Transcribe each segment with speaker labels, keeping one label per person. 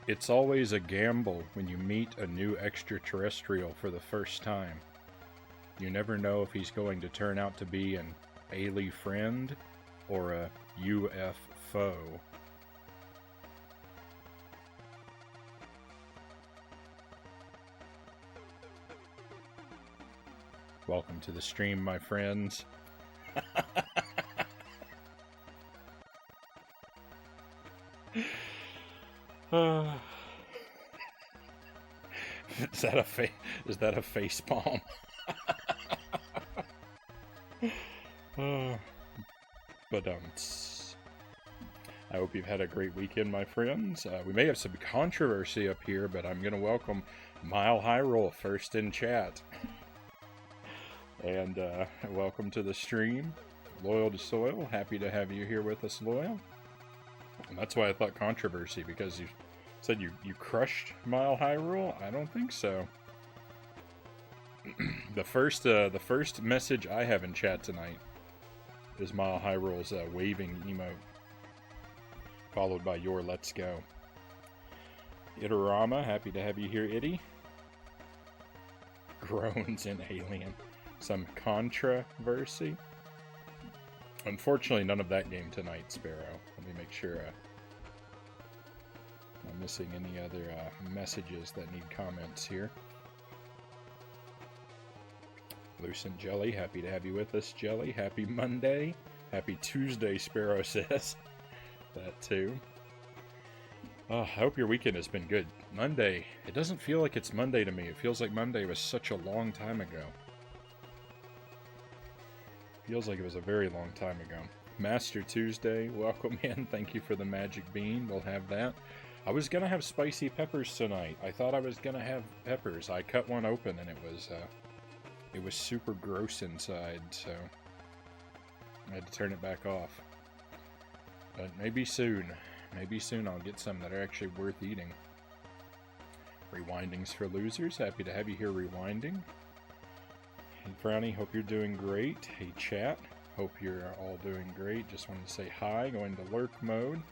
Speaker 1: It's always a gamble when you meet a new extraterrestrial for the first time. You never know if he's going to turn out to be an alien friend or a UFO. Welcome to the stream, my friends. Is that a face palm? But I hope you've had a great weekend, my friends. We may have some controversy up here, but I'm gonna welcome Mile High Roll first in chat. And welcome to the stream. Loyal to Soil, happy to have you here with us, Loyal. And that's why I thought controversy, because you said you crushed Mile High Rule? I don't think so. The first message I have in chat tonight is Mile High Rule's waving emote, followed by your Let's Go. Itarama, happy to have you here, Itty. Groans in Alien. Some controversy. Unfortunately, none of that game tonight, Sparrow. Let me make sure I'm missing any other messages that need comments here. Lucent Jelly, happy to have you with us, Jelly. Happy Monday. Happy Tuesday, Sparrow says. That too. Oh, I hope your weekend has been good. Monday, it doesn't feel like it's Monday to me. It feels like Monday was such a long time ago. Feels like it was a very long time ago. Master Tuesday, welcome in. Thank you for the magic bean. We'll have that. I was going to have spicy peppers tonight. I thought I was going to have peppers. I cut one open and it was super gross inside, so I had to turn it back off. But maybe soon I'll get some that are actually worth eating. Rewindings for losers. Happy to have you here rewinding. Hey Frownie, hope you're doing great. Hey chat, hope you're all doing great. Just wanted to say hi, going to lurk mode.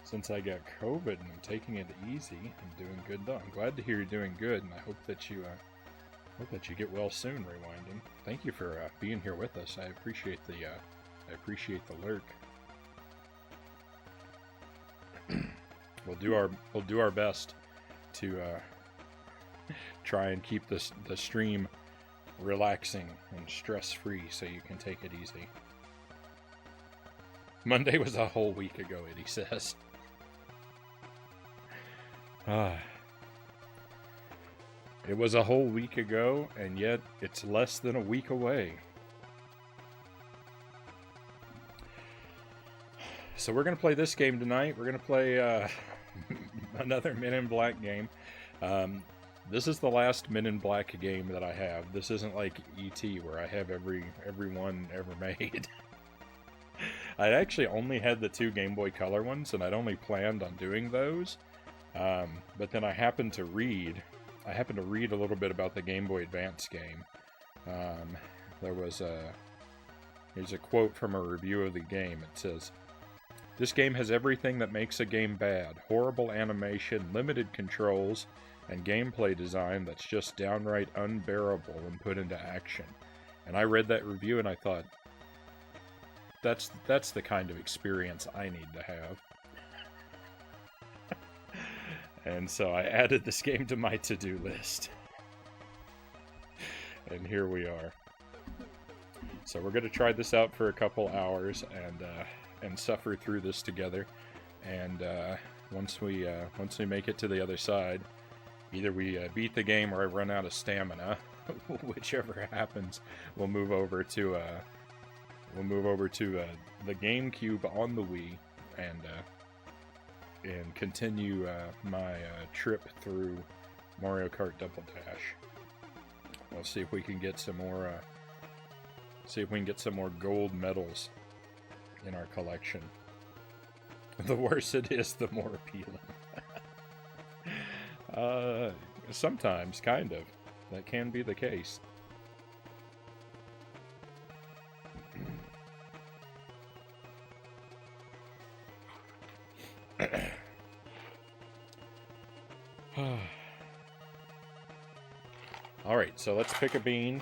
Speaker 1: Since I got COVID and I'm taking it easy, I'm doing good though. I'm glad to hear you're doing good, and I hope that you get well soon, rewinding. Thank you for being here with us. I appreciate the lurk. We'll do our best to try and keep the stream relaxing and stress-free so you can take it easy. Monday was a whole week ago, Eddie says. It was a whole week ago, and yet it's less than a week away. So we're going to play this game tonight. We're going to play another Men in Black game. This is the last Men in Black game that I have. This isn't like E.T. where I have every one ever made. I actually only had the 2 Game Boy Color ones, and I'd only planned on doing those. But then I happened to read a little bit about the Game Boy Advance game. Here's a quote from a review of the game. It says, "This game has everything that makes a game bad. Horrible animation, limited controls, and gameplay design that's just downright unbearable when put into action." And I read that review and I thought, that's the kind of experience I need to have. And so I added this game to my to-do list. And here we are. So we're going to try this out for a couple hours and suffer through this together. And once we make it to the other side, either we beat the game or I run out of stamina. Whichever happens, we'll move over to the GameCube on the Wii and continue my trip through Mario Kart Double Dash. We'll see if we can get some more gold medals in our collection. The worse it is, the more appealing. Sometimes, kind of. That can be the case. Alright, so let's pick a bean.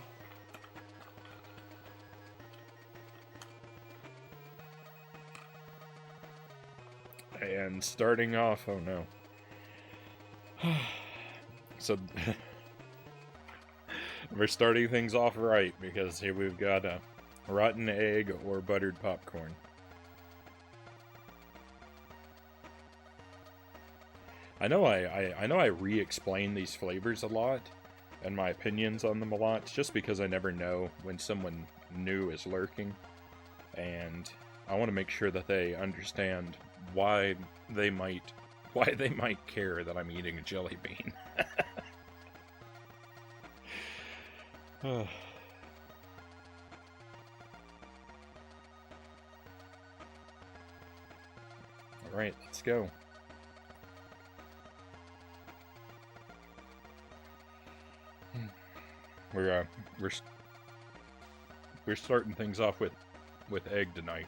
Speaker 1: And starting off, oh no. So, we're starting things off right, because here we've got a rotten egg or buttered popcorn. I know I re-explain these flavors a lot, and my opinions on them a lot, just because I never know when someone new is lurking, and I want to make sure that they understand why they might care that I'm eating a jelly bean. Alright, let's go. We're starting things off with egg tonight.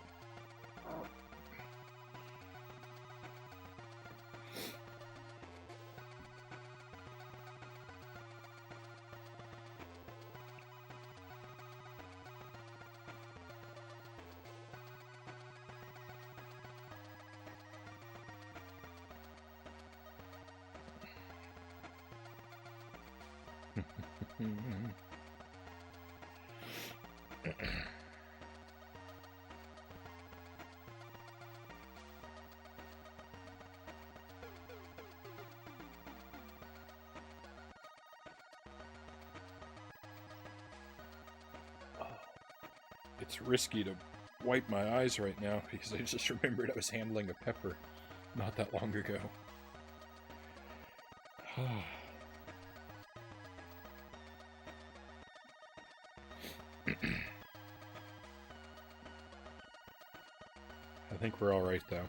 Speaker 1: It's risky to wipe my eyes right now because I just remembered I was handling a pepper not that long ago. I think we're all right though.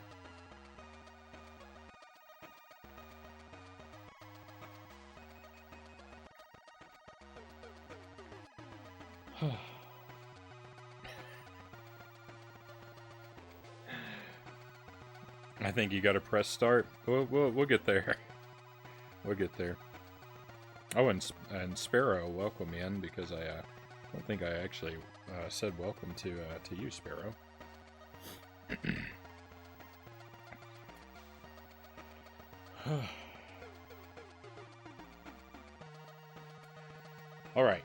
Speaker 1: I think you gotta press start. We'll get there. We'll get there. Oh, and Sparrow, welcome in, because I don't think I actually said welcome to you, Sparrow. All right.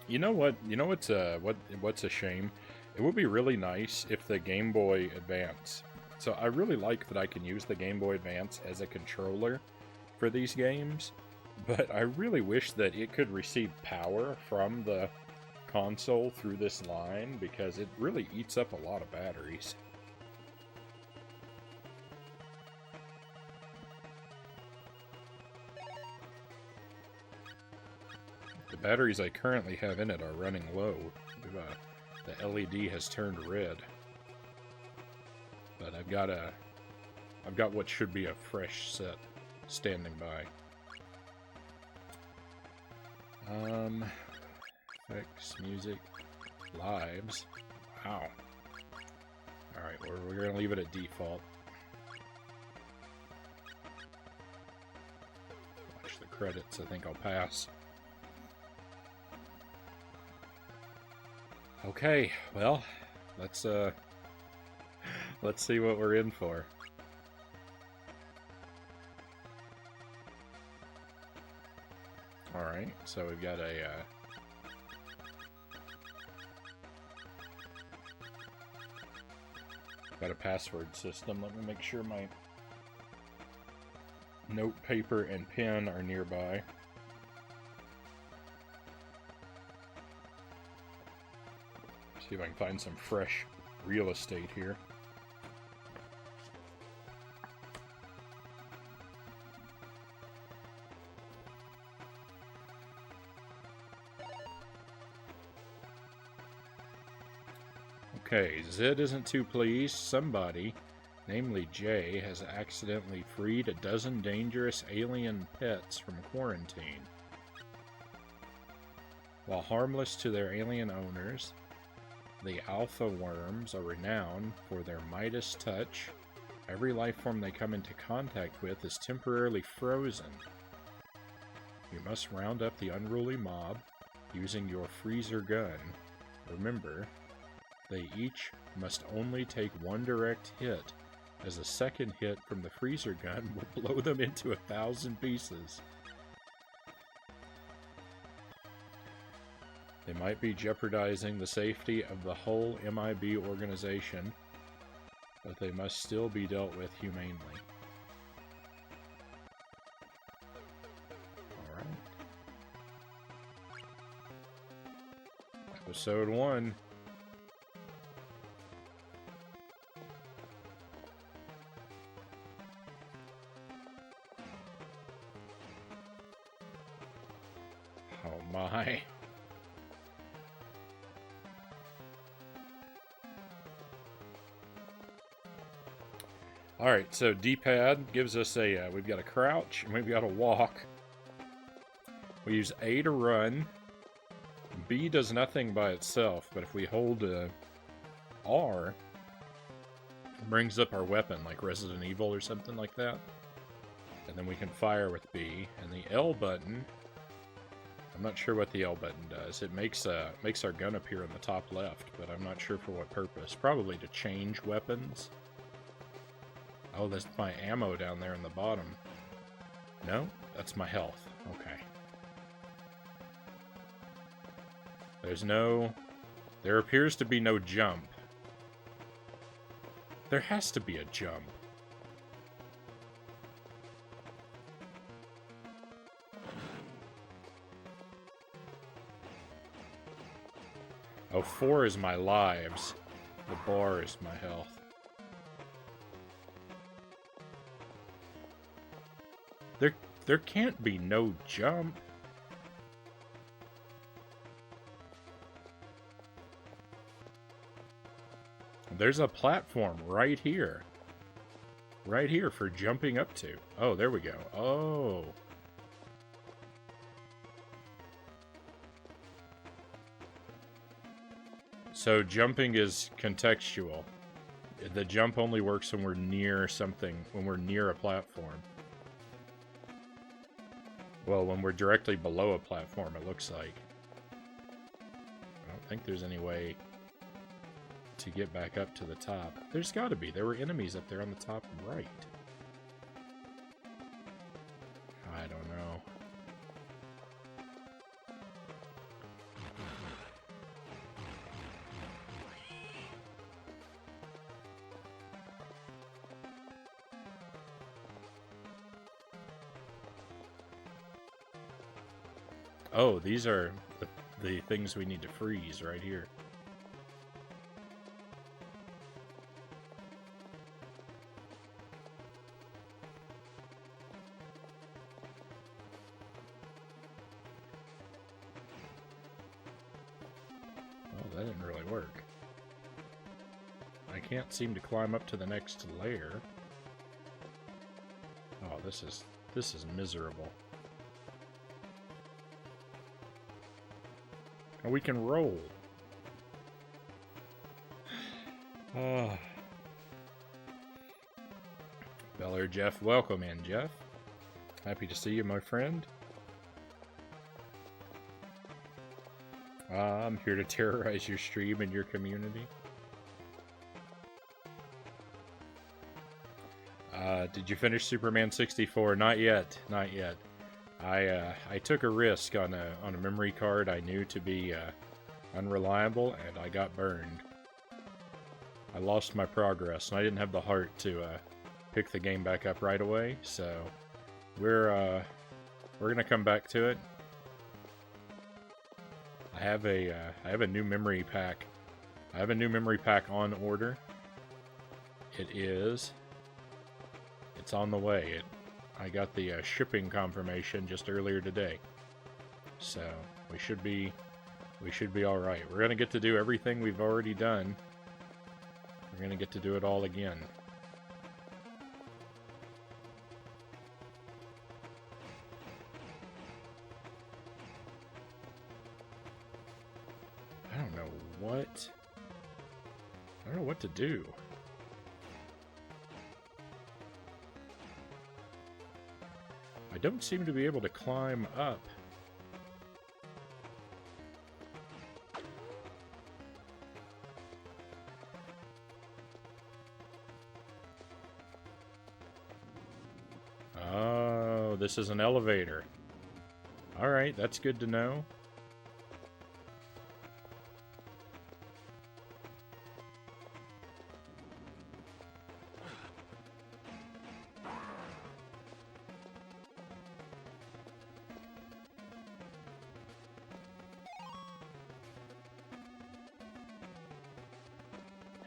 Speaker 1: You know what? You know what's a shame? It would be really nice if the Game Boy Advance. So I really like that I can use the Game Boy Advance as a controller for these games, but I really wish that it could receive power from the console through this line, because it really eats up a lot of batteries. The batteries I currently have in it are running low. The LED has turned red. But I've got what should be a fresh set standing by. Effects, music, lives. Wow. Alright, we're gonna leave it at default. Watch the credits, I think I'll pass. Okay, well, let's see what we're in for. Alright, so we've got a password system. Let me make sure my note paper and pen are nearby. See if I can find some fresh real estate here. Okay, Zed isn't too pleased. Somebody, namely Jay, has accidentally freed a dozen dangerous alien pets from quarantine. While harmless to their alien owners, the alpha worms are renowned for their Midas touch Every life form they come into contact with is temporarily frozen. You must round up the unruly mob using your freezer gun. Remember, they each must only take one direct hit, as a second hit from the freezer gun will blow them into 1,000 pieces. They might be jeopardizing the safety of the whole MIB organization, but they must still be dealt with humanely. Alright. Episode 1. Oh my. Alright, so D-pad gives us a, we've got a crouch, and we've got a walk. We use A to run. B does nothing by itself, but if we hold R, it brings up our weapon, like Resident Evil or something like that. And then we can fire with B. And the L button, I'm not sure what the L button does. It makes our gun appear in the top left, but I'm not sure for what purpose. Probably to change weapons. Oh, there's my ammo down there in the bottom. No? That's my health. Okay. There appears to be no jump. There has to be a jump. Oh, 4 is my lives. The bar is my health. There can't be no jump. There's a platform right here. Right here for jumping up to. Oh, there we go. Oh. So jumping is contextual. The jump only works when we're near something, when we're near a platform. Well, when we're directly below a platform, it looks like. I don't think there's any way to get back up to the top. There's got to be. There were enemies up there on the top right. I don't know. Oh, these are the things we need to freeze right here. Oh, that didn't really work. I can't seem to climb up to the next layer. Oh, this is miserable. We can roll. Beller Jeff, welcome in, Jeff. Happy to see you, my friend. I'm here to terrorize your stream and your community. Did you finish Superman 64? Not yet. Not yet. I took a risk on a memory card I knew to be unreliable, and I got burned. I lost my progress, and I didn't have the heart to pick the game back up right away. So we're gonna come back to it. I have a new memory pack. I have a new memory pack on order. It's on the way. I got the shipping confirmation just earlier today, so we should be all right. We're gonna get to do everything we've already done. We're gonna get to do it all again. I don't know what to do. I don't seem to be able to climb up. Oh, this is an elevator. Alright, that's good to know.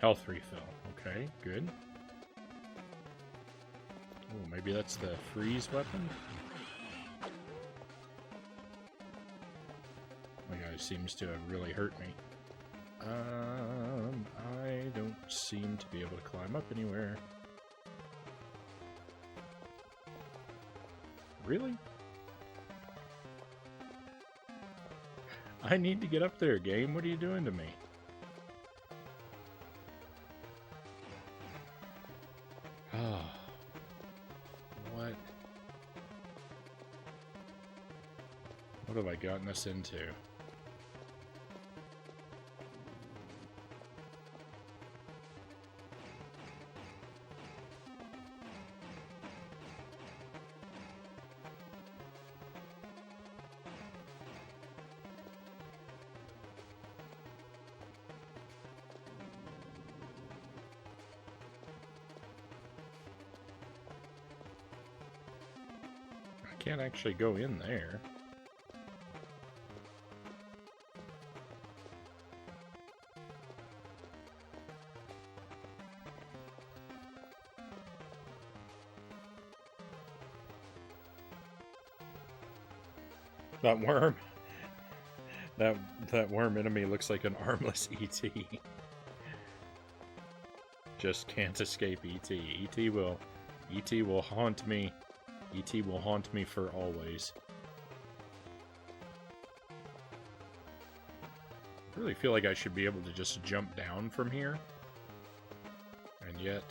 Speaker 1: Health refill. Okay, good. Oh, maybe that's the freeze weapon? My guy seems to have really hurt me. I don't seem to be able to climb up anywhere. Really? I need to get up there, game. What are you doing to me? Oh. What? What have I gotten us into? Can't actually go in there. That worm. That worm enemy looks like an armless ET. Just can't escape ET. ET will haunt me. ET will haunt me for always. I really feel like I should be able to just jump down from here. And yet,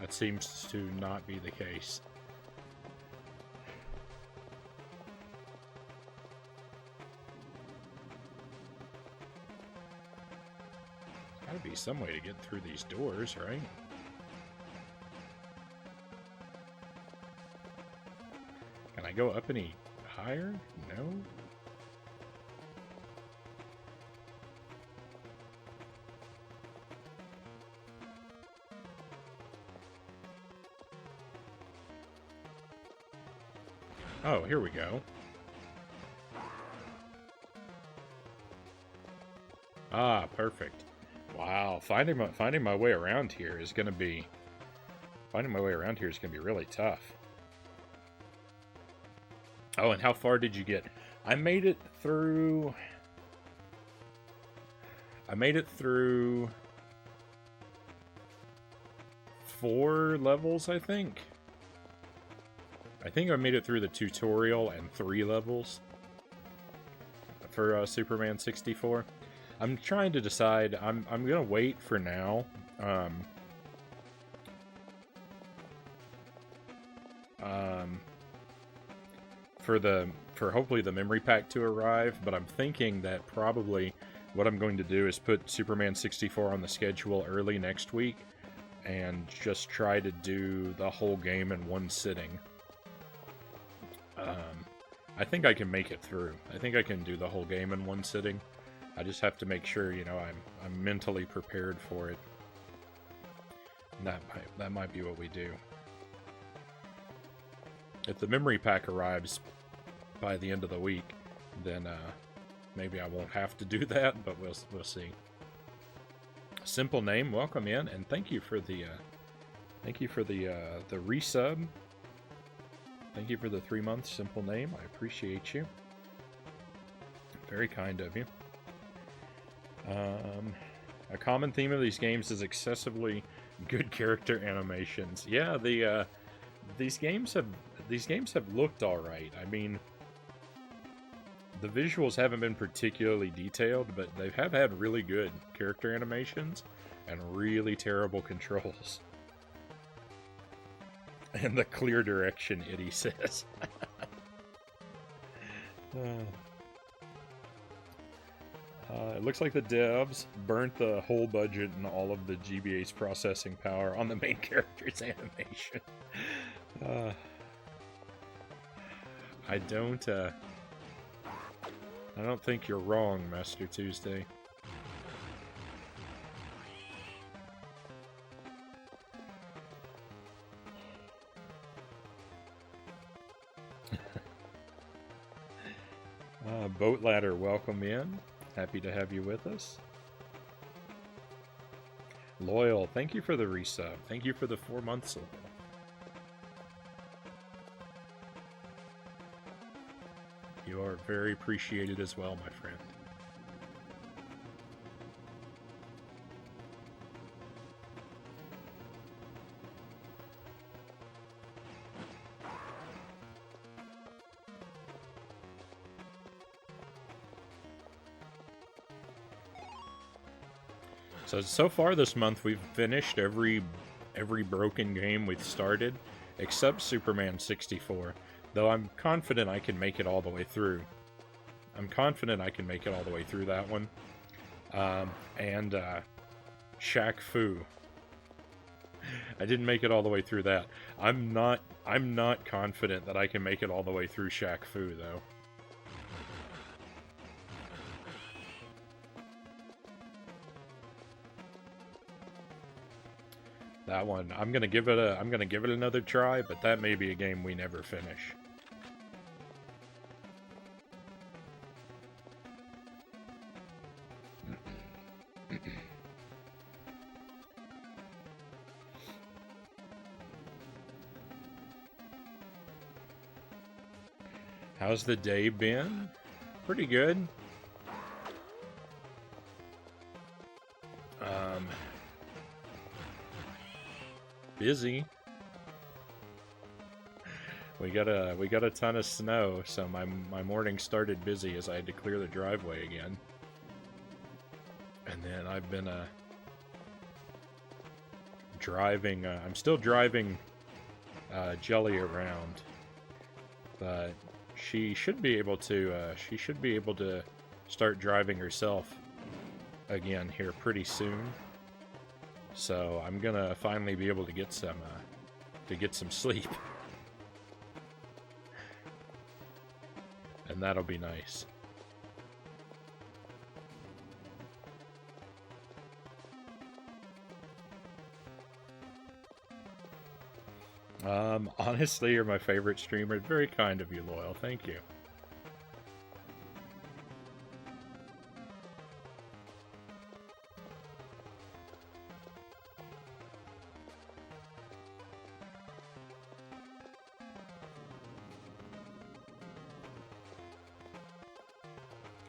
Speaker 1: that seems to not be the case. There's gotta be some way to get through these doors, right? Can I go up any higher? No? Oh, here we go. Ah, perfect. Wow, finding my way around here is gonna be really tough. Oh, and how far did you get? I made it through 4 levels, I think. I think I made it through the tutorial and 3 levels for Superman 64. I'm trying to decide. I'm gonna wait for now. For hopefully the memory pack to arrive, but I'm thinking that probably what I'm going to do is put Superman 64 on the schedule early next week and just try to do the whole game in one sitting. I think I can make it through. I think I can do the whole game in one sitting. I just have to make sure, you know, I'm mentally prepared for it. And that might be what we do. If the memory pack arrives by the end of the week, then maybe I won't have to do that, but we'll see. Simple Name, welcome in, and thank you for the resub. Thank you for the 3-month Simple Name. I appreciate you. Very kind of you. A common theme of these games is excessively good character animations. Yeah, these games have looked all right. I mean, the visuals haven't been particularly detailed, but they have had really good character animations and really terrible controls. In the clear direction, Itty says. It looks like the devs burnt the whole budget and all of the GBA's processing power on the main character's animation. I don't think you're wrong, Master Tuesday. Boat Ladder, welcome in. Happy to have you with us. Loyal, thank you for the resub. Thank you for the 4 months. You are very appreciated as well, my friend. So far this month we've finished every broken game we've started, except Superman 64. Though I'm confident I can make it all the way through. I'm confident I can make it all the way through that one. And Shaq Fu. I didn't make it all the way through that. I'm not confident that I can make it all the way through Shaq Fu though. That one, I'm gonna give it another try, but that may be a game we never finish. How's the day been? Pretty good. Busy. We got a ton of snow, so my morning started busy as I had to clear the driveway again. And then I've been driving. I'm still driving Jelly around, but she should be able to. She should be able to start driving herself again here pretty soon. So I'm gonna finally be able to get some sleep, and that'll be nice. Honestly, you're my favorite streamer. Very kind of you, Loyal. Thank you.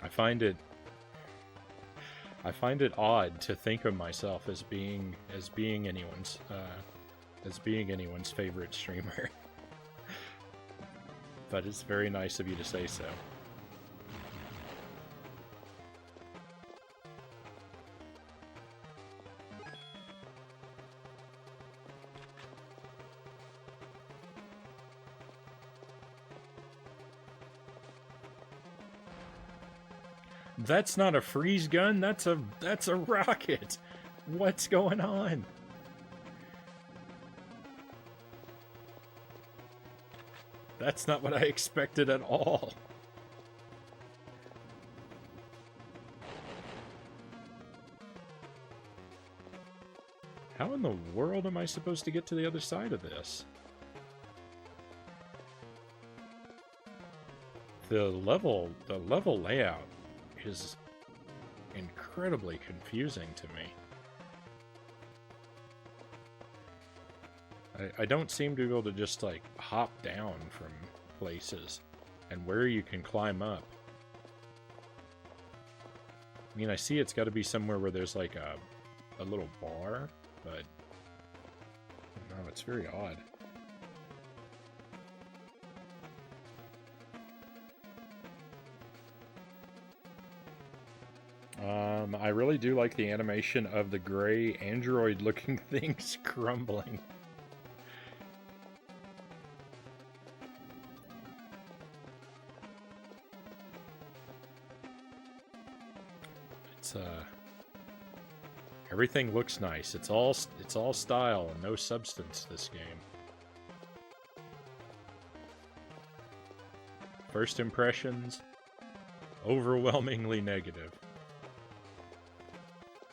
Speaker 1: I find it odd to think of myself as being anyone's favorite streamer. But it's very nice of you to say so. That's not a freeze gun, that's a rocket. What's going on? That's not what I expected at all. How in the world am I supposed to get to the other side of this? The level layout is incredibly confusing to me. I don't seem to be able to just, like, hop down from places and where you can climb up. I mean, I see it's got to be somewhere where there's, like, a little bar, but no, it's very odd. I really do like the animation of the gray android-looking things crumbling. It's everything looks nice. It's all style and no substance, this game. First impressions, overwhelmingly negative.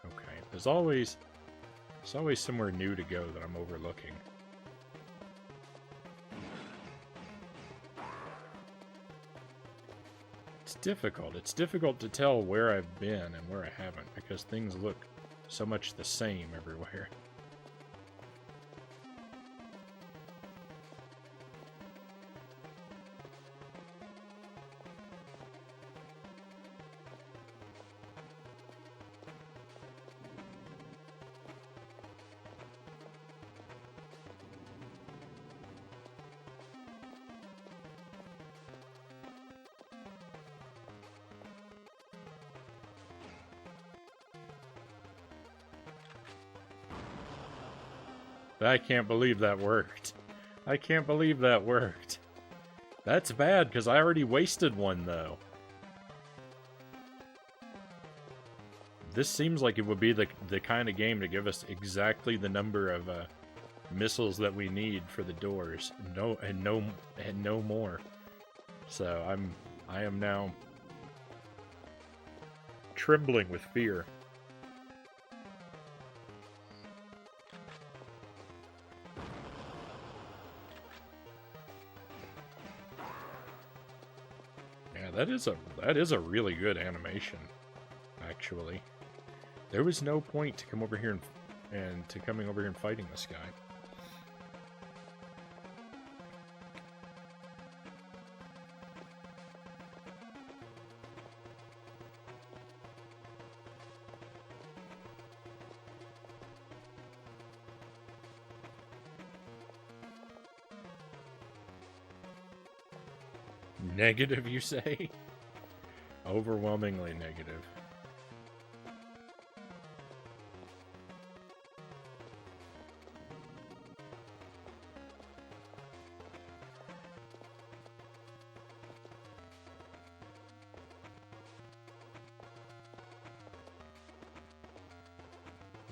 Speaker 1: Okay, there's always somewhere new to go that I'm overlooking. It's difficult. It's difficult to tell where I've been and where I haven't, because things look so much the same everywhere. I can't believe that worked. I can't believe that worked. That's bad, because I already wasted one, though. This seems like it would be the kind of game to give us exactly the number of missiles that we need for the doors. No more. So I am now trembling with fear. That is a really good animation, actually. There was no point to come over here and coming over here and fighting this guy. Negative, you say? Overwhelmingly negative.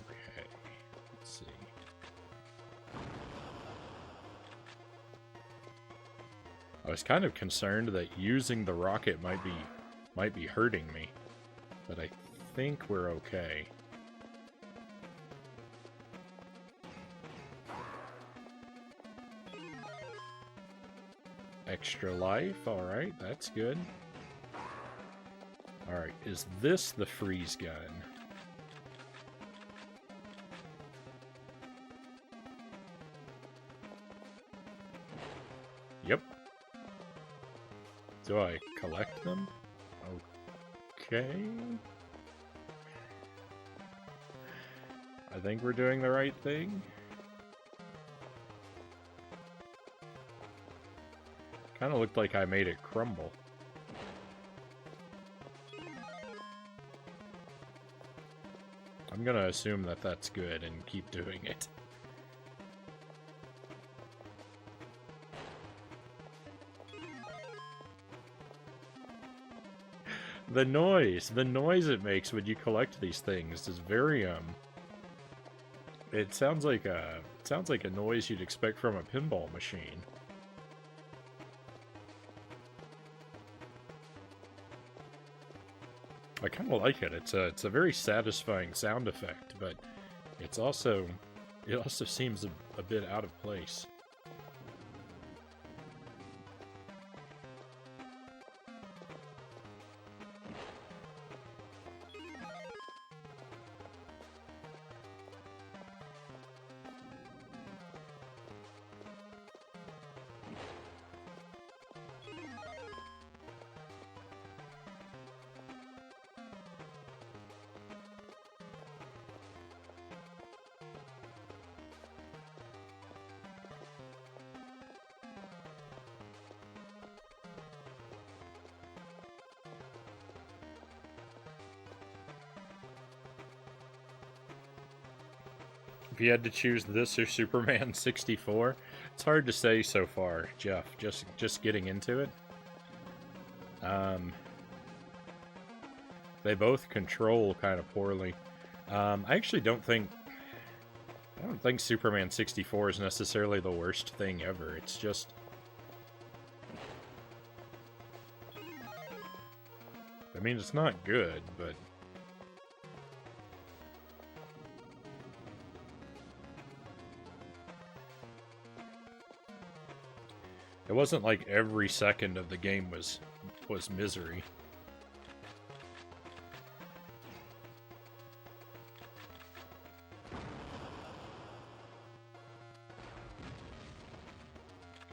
Speaker 1: Okay, let's see. I was kind of concerned that using the rocket might be hurting me, but I think we're okay. Extra life, alright, that's good. Alright, is this the freeze gun? Yep. Do I collect them? Okay. I think we're doing the right thing. Kind of looked like I made it crumble. I'm gonna assume that that's good and keep doing it. The noise it makes when you collect these things is very it sounds like a noise you'd expect from a pinball machine. I kind of like it. It's a very satisfying sound effect, but it also seems a bit out of place. If you had to choose this or Superman 64, it's hard to say so far, Jeff. Just getting into it. They both control kind of poorly. I actually don't think Superman 64 is necessarily the worst thing ever. It's just, I mean, it's not good, but it wasn't like every second of the game was misery.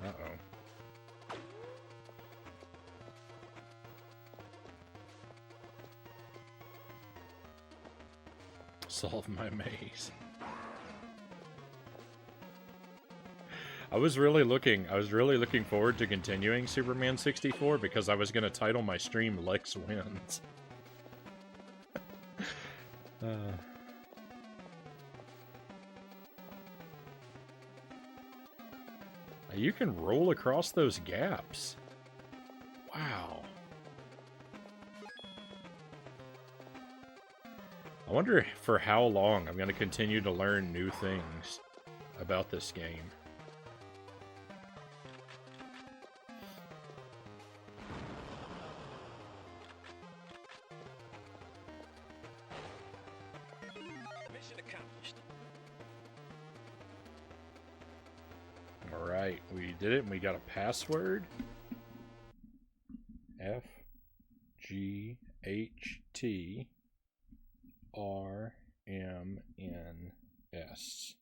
Speaker 1: Uh-oh. Solve my maze. I was really looking forward to continuing Superman 64 because I was going to title my stream Lex Wins. You can roll across those gaps. Wow. I wonder for how long I'm going to continue to learn new things about this game.
Speaker 2: Mission accomplished.
Speaker 1: Alright, we did it and we got a password. F G H T R M N S.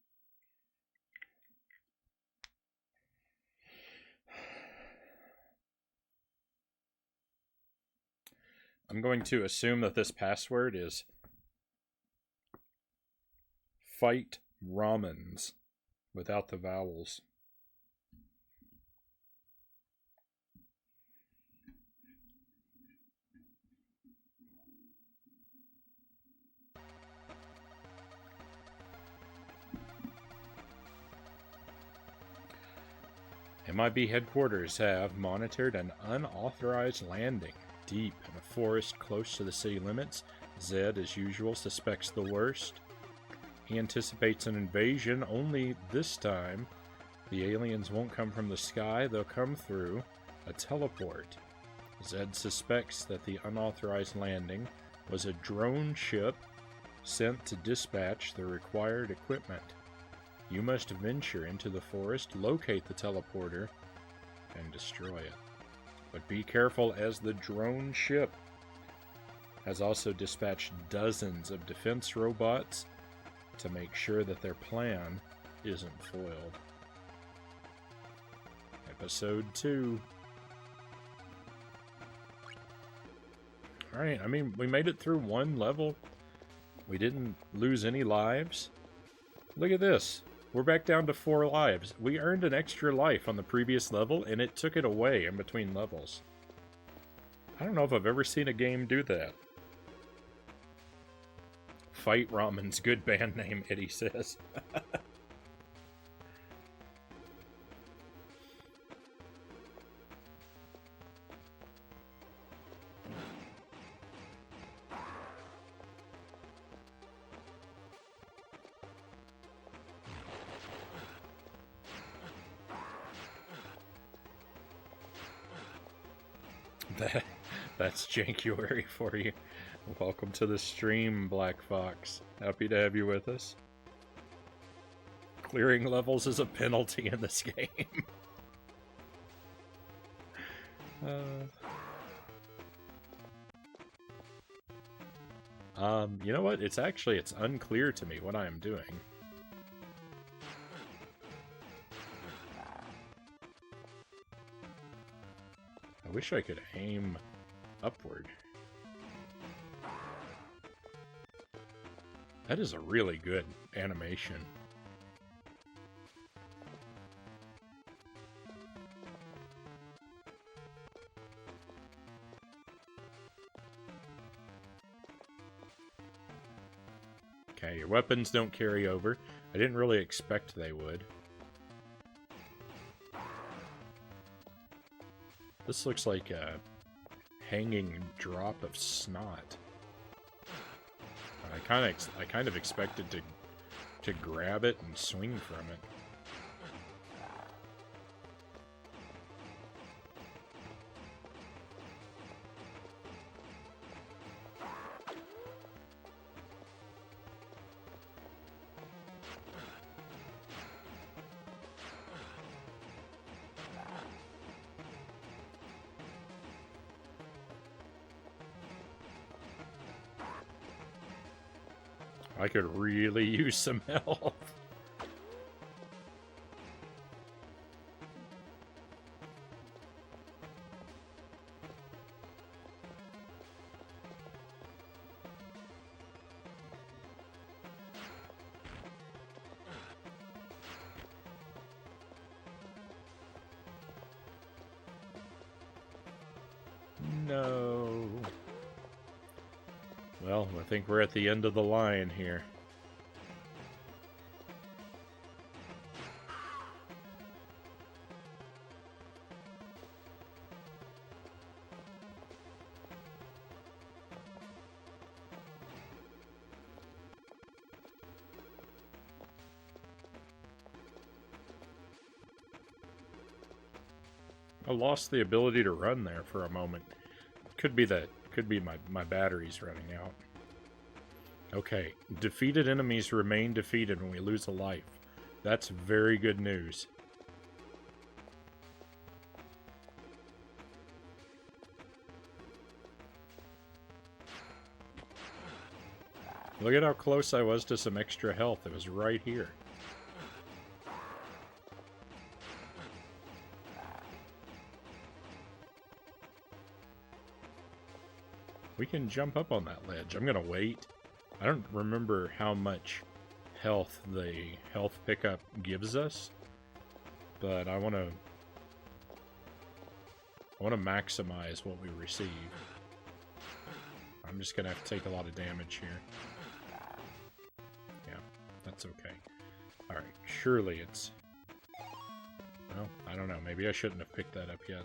Speaker 1: I'm going to assume that this password is Fight Ramens without the vowels. MIB headquarters have monitored an unauthorized landing deep in a forest close to the city limits. Zed, as usual, suspects the worst. He anticipates an invasion, only this time the aliens won't come from the sky, they'll come through a teleport. Zed suspects that the unauthorized landing was a drone ship sent to dispatch the required equipment. You must venture into the forest, locate the teleporter, and destroy it. But be careful, as the drone ship has also dispatched dozens of defense robots to make sure that their plan isn't foiled. Episode 2. Alright, I mean, we made it through one level. We didn't lose any lives. Look at this. We're back down to 4 lives. We earned an extra life on the previous level, and it took it away in between levels. I don't know if I've ever seen a game do that. Fight Ramen's good band name, Eddie says. That's Jankuary for you. Welcome to the stream, Black Fox. Happy to have you with us. Clearing levels is a penalty in this game. You know what? It's unclear to me what I am doing. I wish I could aim upward. That is a really good animation. Okay, your weapons don't carry over. I didn't really expect they would. This looks like a hanging drop of snot. I kind of expected to grab it and swing from it. I could really use some help. No. Well, I think we're at the end of the line here. I lost the ability to run there for a moment. Could be my batteries running out. Okay, defeated enemies remain defeated when we lose a life. That's very good news. Look at how close I was to some extra health. It was right here. We can jump up on that ledge. I'm gonna wait. I don't remember how much health the health pickup gives us, but I want to maximize what we receive. I'm just gonna have to take a lot of damage here. Yeah, that's okay. Alright, surely it's... Well, I don't know. Maybe I shouldn't have picked that up yet.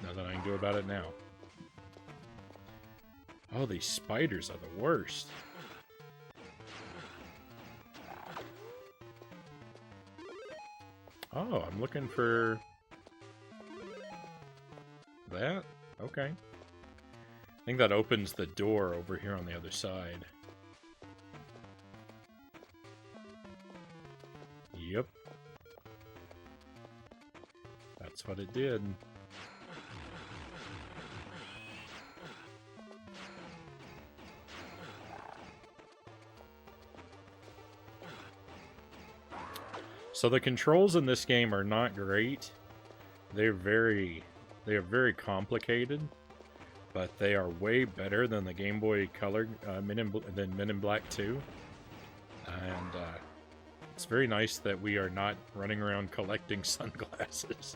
Speaker 1: Nothing I can do about it now. Oh, these spiders are the worst. Oh, I'm looking for... that? Okay. I think that opens the door over here on the other side. Yep. That's what it did. So the controls in this game are not great. They're very complicated, but they are way better than the Game Boy Color Men in Black 2. And it's very nice that we are not running around collecting sunglasses.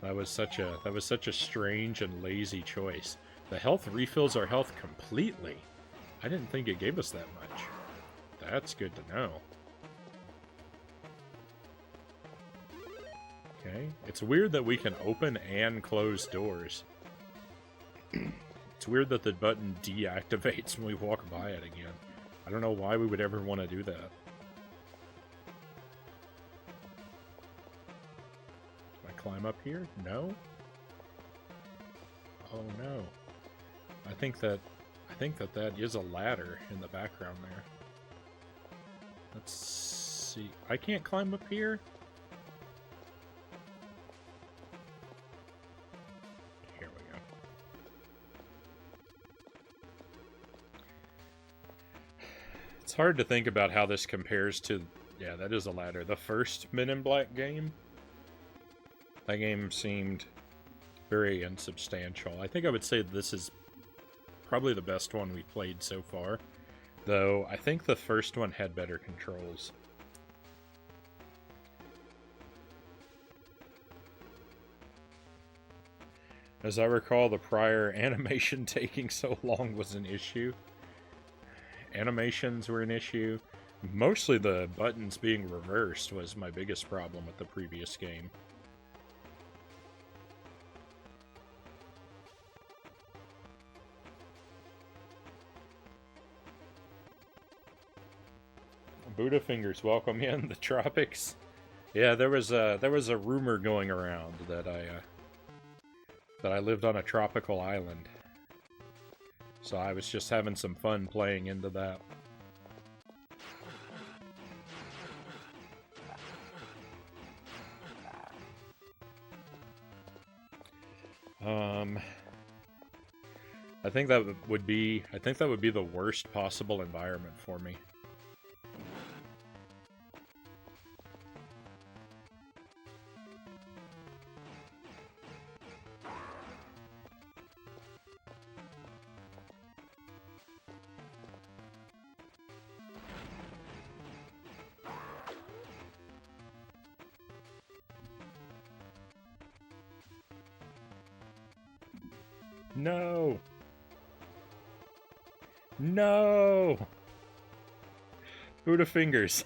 Speaker 1: That was such a strange and lazy choice. The health refills our health completely. I didn't think it gave us that much. That's good to know. Okay. It's weird that we can open and close doors. It's weird that the button deactivates when we walk by it again. I don't know why we would ever want to do that. Can I climb up here? No? Oh no. I think that is a ladder in the background there. Let's see. I can't climb up here? Here we go. It's hard to think about how this compares to... Yeah, that is a ladder. The first Men in Black game? That game seemed very insubstantial. I think I would say this is probably the best one we've played so far, though I think the first one had better controls. As I recall, the prior animation taking so long was an issue. Animations were an issue. Mostly the buttons being reversed was my biggest problem with the previous game. Buddha fingers, welcome in the tropics. Yeah, there was a rumor going around that I lived on a tropical island. So I was just having some fun playing into that. I think that would be the worst possible environment for me. No! No! Buddha fingers.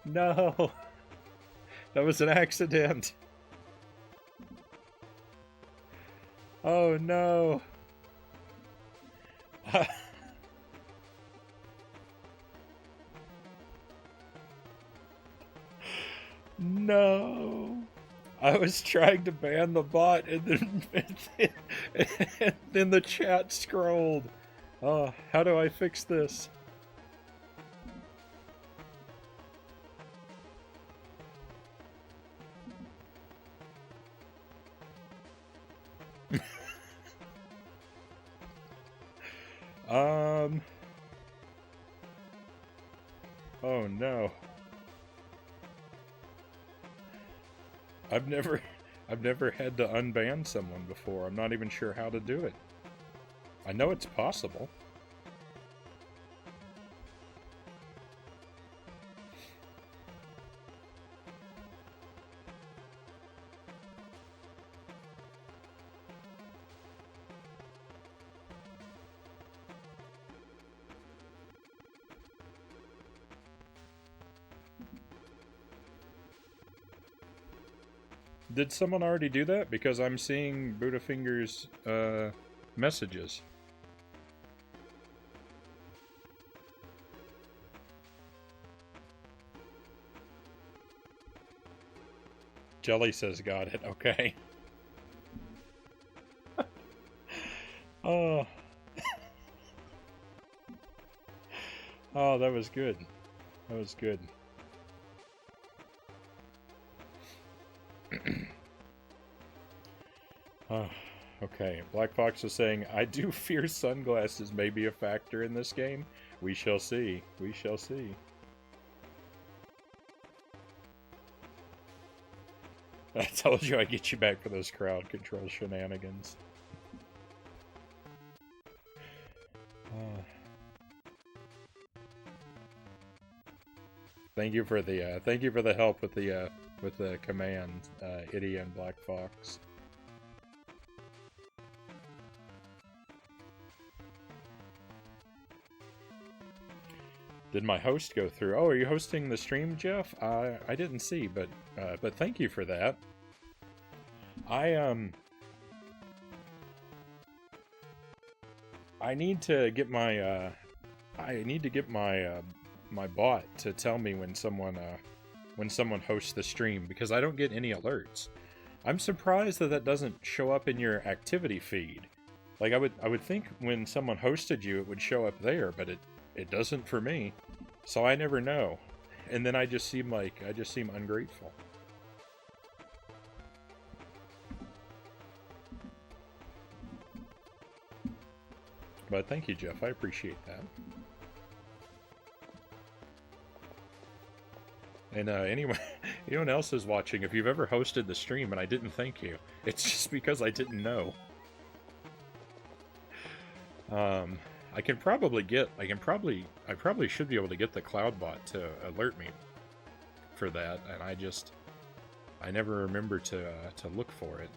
Speaker 1: No! That was an accident. Oh no! No! I was trying to ban the bot, and then the chat scrolled. Oh, how do I fix this? Oh no. I've never had to unban someone before. I'm not even sure how to do it. I know it's possible. Did someone already do that? Because I'm seeing Buddha Fingers messages. Jelly says got it. Okay. Oh. Oh, that was good. That was good. Oh, okay. Black Fox is saying, I do fear sunglasses may be a factor in this game. We shall see. We shall see. I told you I'd get you back for those crowd control shenanigans. Thank you for the help with the command, Itty and Black Fox. Did my host go through? Oh, are you hosting the stream, Jeff? I didn't see, but thank you for that. I need to get my my bot to tell me when someone hosts the stream, because I don't get any alerts. I'm surprised that doesn't show up in your activity feed. Like I would think when someone hosted you it would show up there, but it doesn't for me. So I never know. And then I just seem ungrateful. But thank you, Jeff. I appreciate that. And anyone else is watching, if you've ever hosted the stream and I didn't thank you, it's just because I didn't know. I probably should be able to get the Cloudbot to alert me for that, and I never remember to look for it.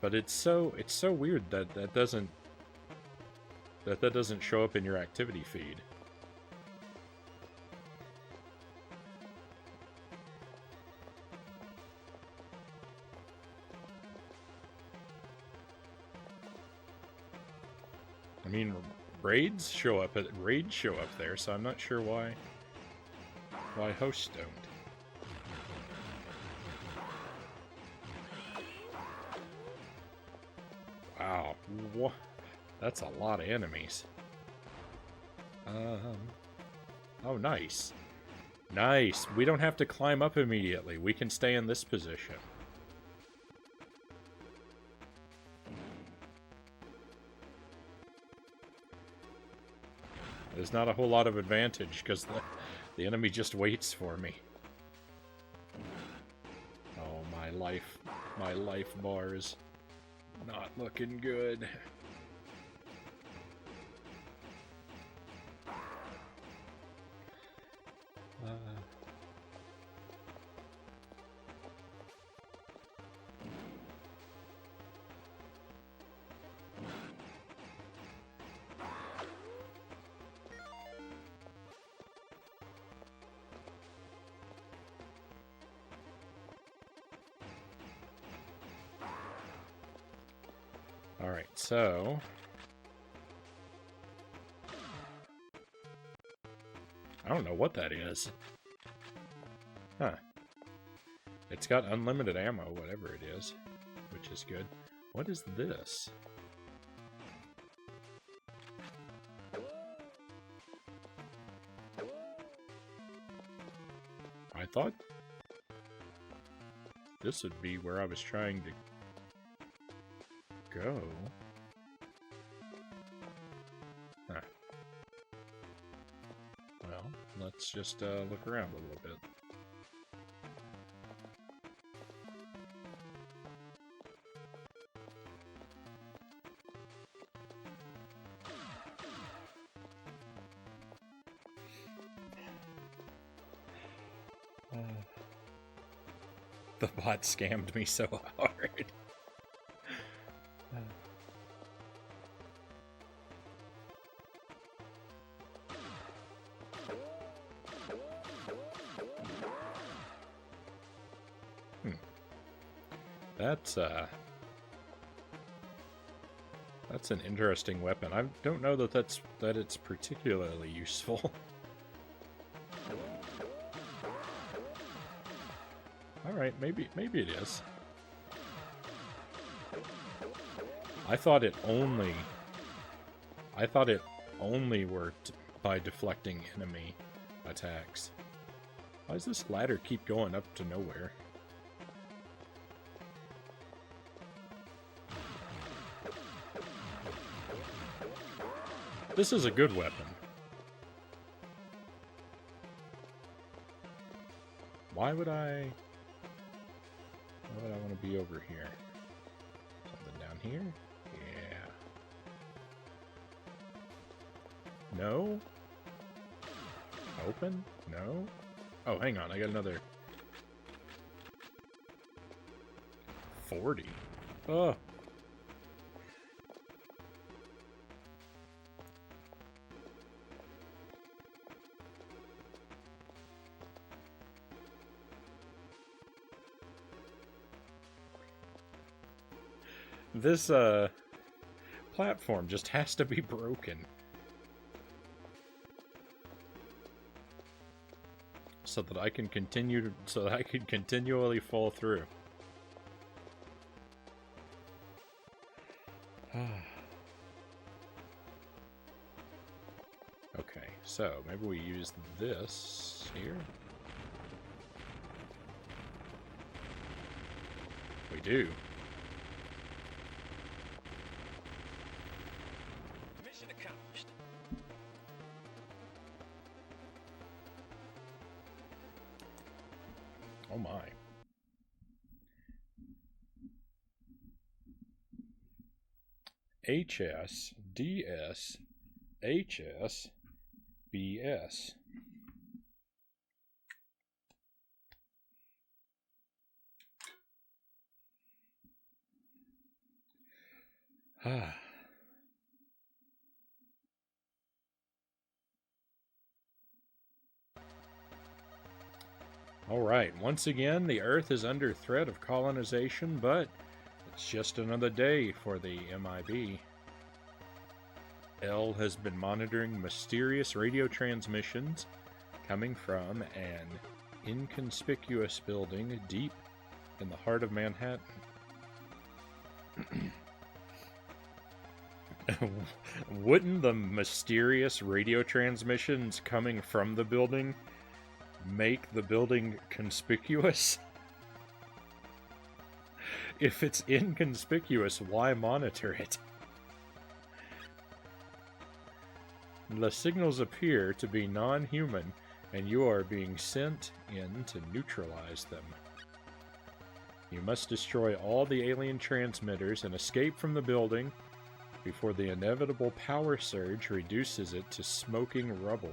Speaker 1: But it's so weird that doesn't show up in your activity feed. I mean, raids show up there, so I'm not sure why Why hosts don't. Wow, what? That's a lot of enemies. Oh, nice. Nice. We don't have to climb up immediately. We can stay in this position. There's not a whole lot of advantage because the enemy just waits for me. Oh, my life bar is not looking good. Alright, so... I don't know what that is. Huh. It's got unlimited ammo, whatever it is, which is good. What is this? I thought this would be where I was trying to go. Huh. Well, let's just look around a little bit. The bot scammed me so hard. That's an interesting weapon. I don't know that it's particularly useful. All right, maybe it is. I thought it only worked by deflecting enemy attacks. Why does this ladder keep going up to nowhere? This is a good weapon. Why would I want to be over here? Something down here? Yeah. No? Open? No? Oh, hang on. I got another 40. Oh. This platform just has to be broken so that I can continually fall through. Okay, so maybe we use this here. We do. Oh my. HS, DS, HS, BS. Ah. Alright, once again, the Earth is under threat of colonization, but it's just another day for the MIB. L has been monitoring mysterious radio transmissions coming from an inconspicuous building deep in the heart of Manhattan. Wouldn't the mysterious radio transmissions coming from the building make the building conspicuous? If it's inconspicuous, why monitor it? The signals appear to be non-human, and you are being sent in to neutralize them. You must destroy all the alien transmitters and escape from the building before the inevitable power surge reduces it to smoking rubble.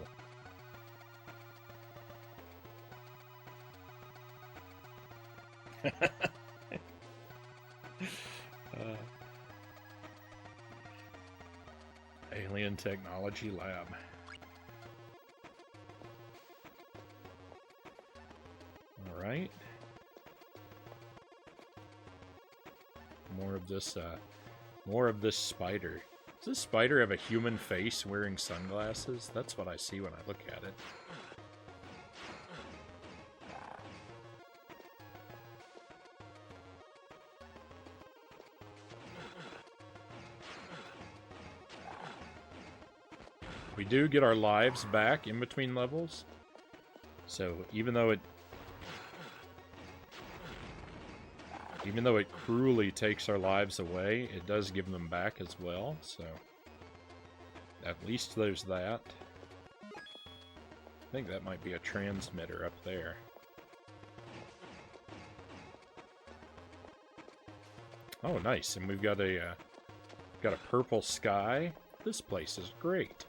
Speaker 1: Alien Technology Lab. Alright. More of this spider. Does this spider have a human face wearing sunglasses? That's what I see when I look at it. We do get our lives back in between levels. So even though it cruelly takes our lives away, it does give them back as well, so at least there's that. I think that might be a transmitter up there. Oh, nice, and we've got a purple sky. This place is great.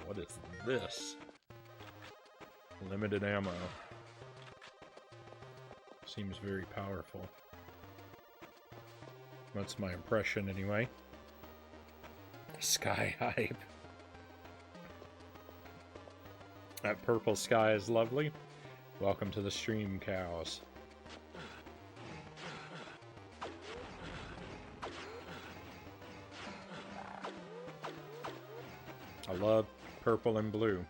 Speaker 1: What is this? Limited ammo. Seems very powerful. That's my impression anyway. Sky hype. That purple sky is lovely. Welcome to the stream, cows. I love purple and blue.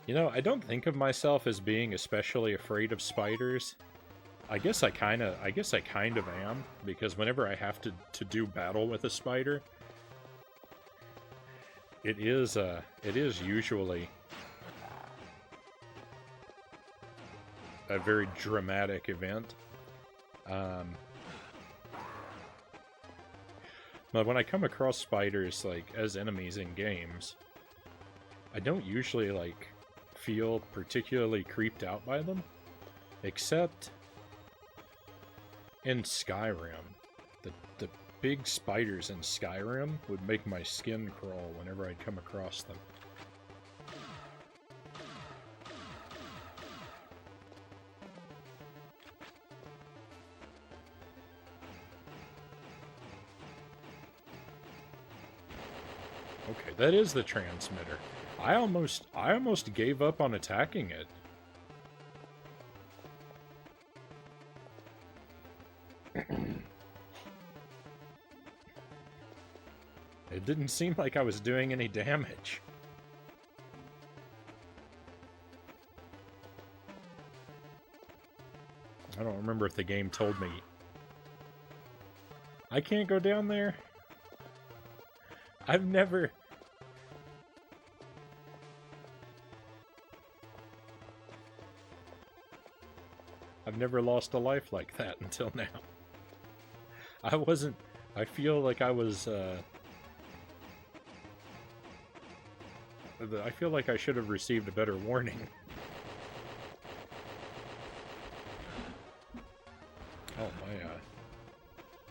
Speaker 1: You know, I don't think of myself as being especially afraid of spiders. I guess I kind of am, because whenever I have to do battle with a spider, it is usually a very dramatic event. But when I come across spiders, like, as enemies in games, I don't usually, like, feel particularly creeped out by them, except in Skyrim. The big spiders in Skyrim would make my skin crawl whenever I'd come across them. Okay, that is the transmitter. I almost gave up on attacking it. It didn't seem like I was doing any damage. I don't remember if the game told me. I can't go down there? I've never lost a life like that until now. I feel like I was, I feel like I should have received a better warning. Oh,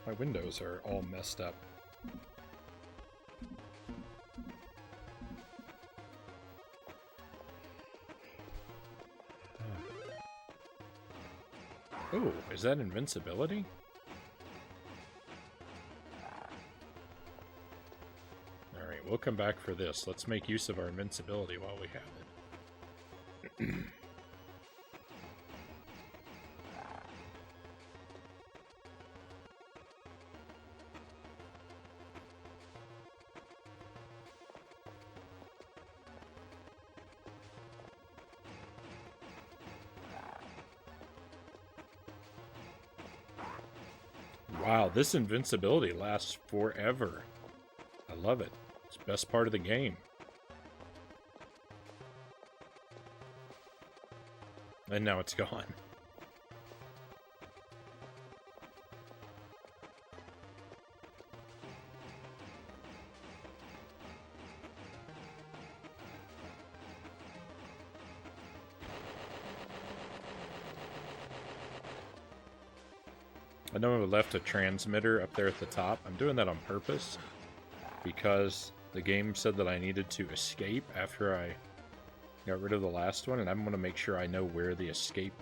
Speaker 1: my windows are all messed up. Oh, is that invincibility? Alright, we'll come back for this. Let's make use of our invincibility while we have it. Wow, this invincibility lasts forever. I love it. It's the best part of the game. And now it's gone. I know I left a transmitter up there at the top. I'm doing that on purpose because the game said that I needed to escape after I got rid of the last one, and I'm going to make sure I know where the escape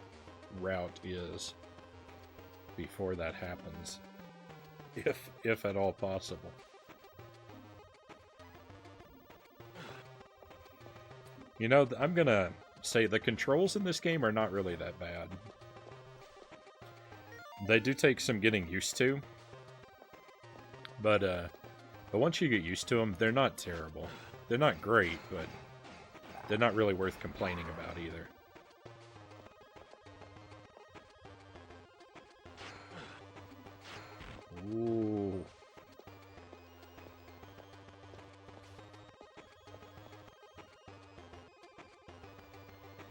Speaker 1: route is before that happens, if at all possible. You know, I'm going to say the controls in this game are not really that bad. They do take some getting used to, but once you get used to them, they're not terrible. They're not great, but they're not really worth complaining about either. Ooh.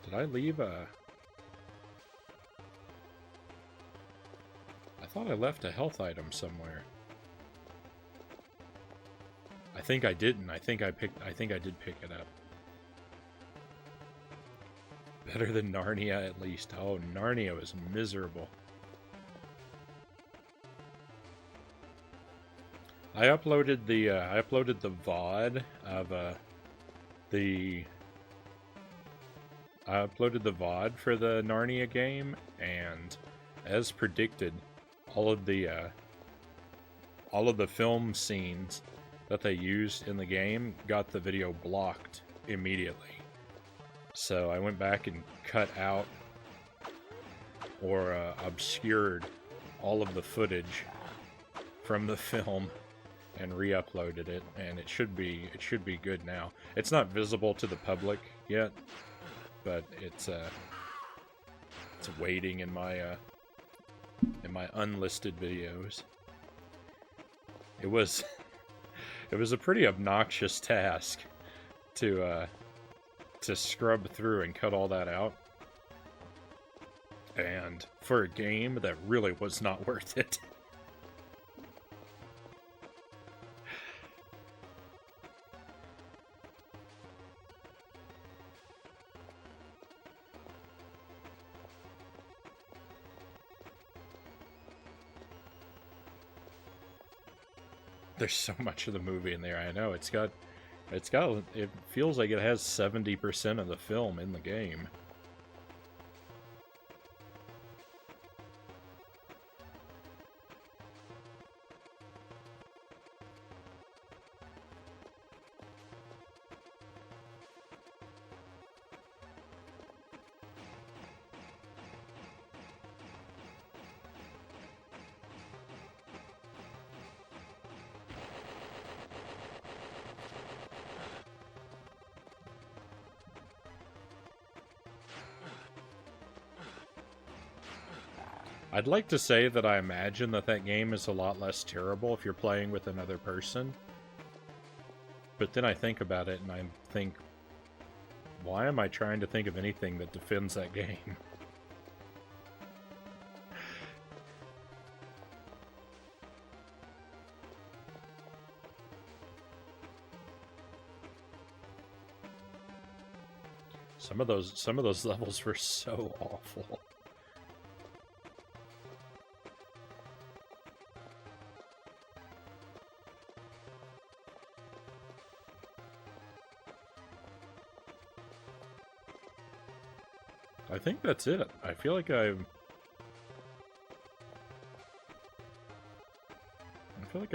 Speaker 1: Did I leave a... I thought I left a health item somewhere. I think I didn't. I think I did pick it up. Better than Narnia, at least. Oh, Narnia was miserable. I uploaded the VOD of I uploaded the VOD for the Narnia game, and as predicted, all of the film scenes that they used in the game got the video blocked immediately. So I went back and cut out or obscured all of the footage from the film and re-uploaded it, and it should be good now. It's not visible to the public yet, but it's waiting in my unlisted videos. It was a pretty obnoxious task to scrub through and cut all that out, and for a game that really was not worth it. There's so much of the movie in there. I know it feels like it has 70% of the film in the game. I'd like to say that I imagine that game is a lot less terrible if you're playing with another person. But then I think about it and I think, why am I trying to think of anything that defends that game? Some of those levels were so awful. I think that's it. I feel like I've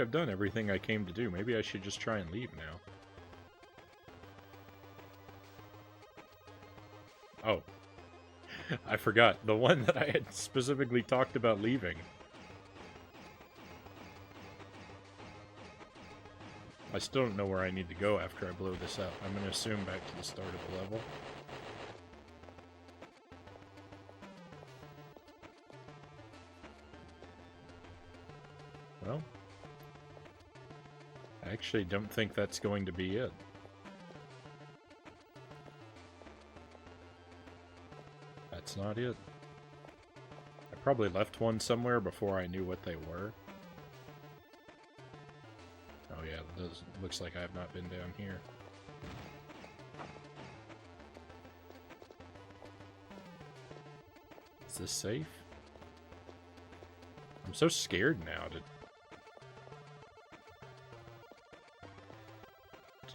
Speaker 1: done everything I came to do. Maybe I should just try and leave now. Oh. I forgot. The one that I had specifically talked about leaving. I still don't know where I need to go after I blow this up. I'm going to assume back to the start of the level. Well, I actually don't think that's going to be it. That's not it. I probably left one somewhere before I knew what they were. Oh yeah, those looks like I have not been down here. Is this safe? I'm so scared now to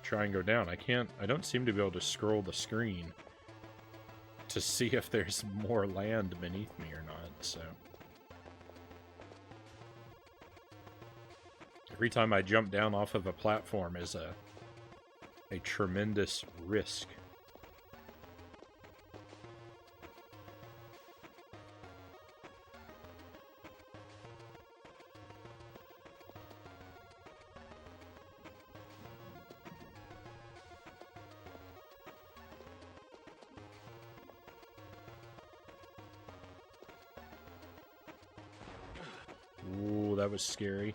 Speaker 1: try and go down. I don't seem to be able to scroll the screen to see if there's more land beneath me or not, so. Every time I jump down off of a platform is a tremendous risk. Ooh, that was scary.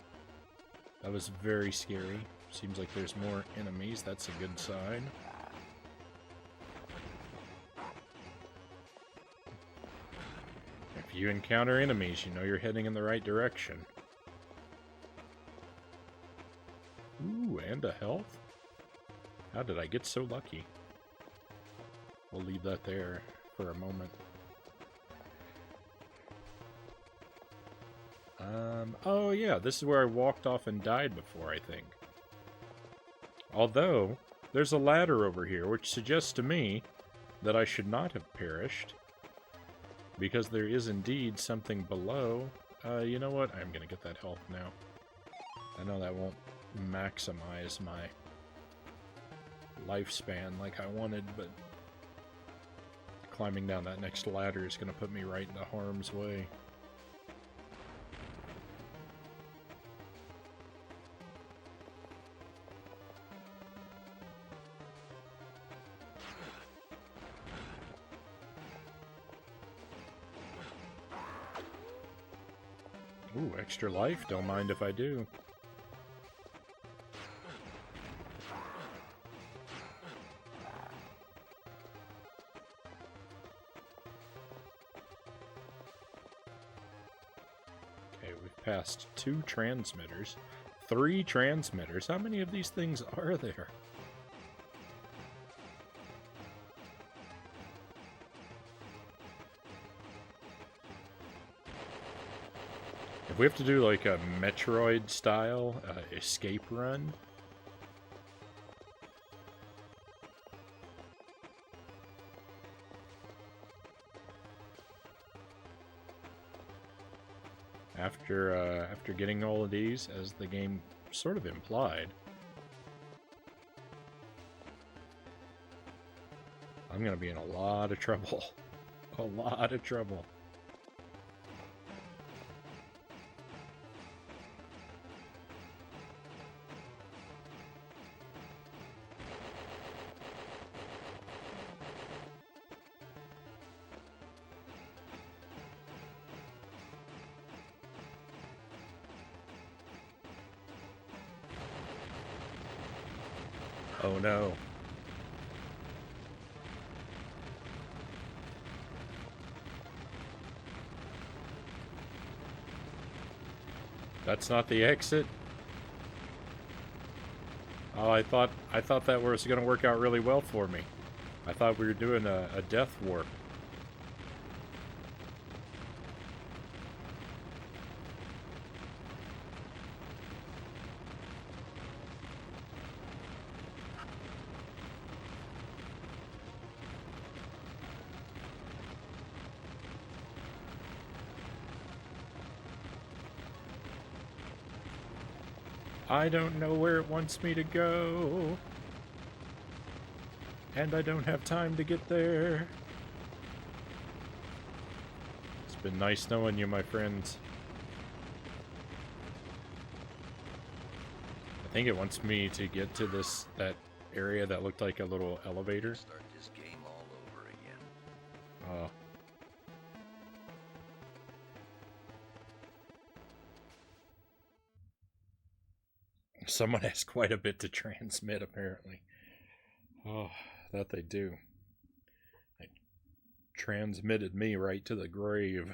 Speaker 1: That was very scary. Seems like there's more enemies. That's a good sign. If you encounter enemies, you know you're heading in the right direction. Ooh, and a health? How did I get so lucky? We'll leave that there for a moment. Oh yeah, this is where I walked off and died before, I think. Although, there's a ladder over here, which suggests to me that I should not have perished. Because there is indeed something below. You know what? I'm gonna get that health now. I know that won't maximize my lifespan like I wanted, but climbing down that next ladder is gonna put me right into harm's way. Ooh, extra life? Don't mind if I do. Okay, we've passed 2 transmitters. 3 transmitters? How many of these things are there? If we have to do like a Metroid style escape run, after getting all of these, as the game sort of implied, I'm gonna be in a lot of trouble. A lot of trouble. Oh no. That's not the exit? Oh, I thought that was going to work out really well for me. I thought we were doing a death warp. I don't know where it wants me to go. And I don't have time to get there. It's been nice knowing you, my friends. I think it wants me to get to that area that looked like a little elevator.
Speaker 2: Start this game all over again.
Speaker 1: Oh. someone has quite a bit to transmit, apparently. Oh, that they do. They transmitted me right to the grave.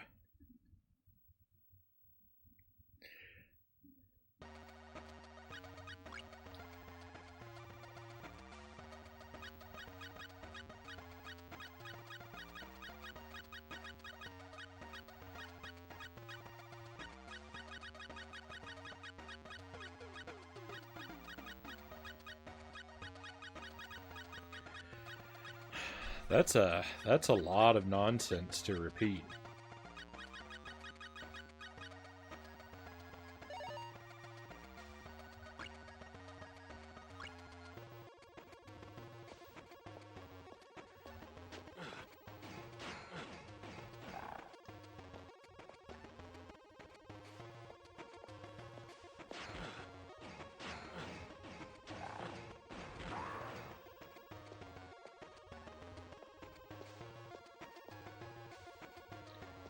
Speaker 1: That's a lot of nonsense to repeat.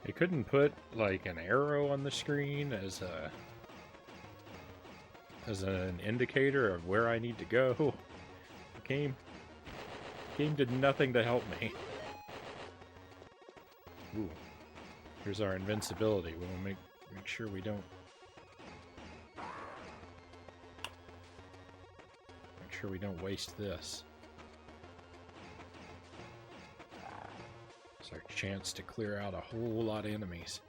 Speaker 1: They couldn't put like an arrow on the screen as an indicator of where I need to go. The game did nothing to help me. Ooh, here's our invincibility. We'll make sure we don't. Make sure we don't waste this. It's our chance to clear out a whole lot of enemies.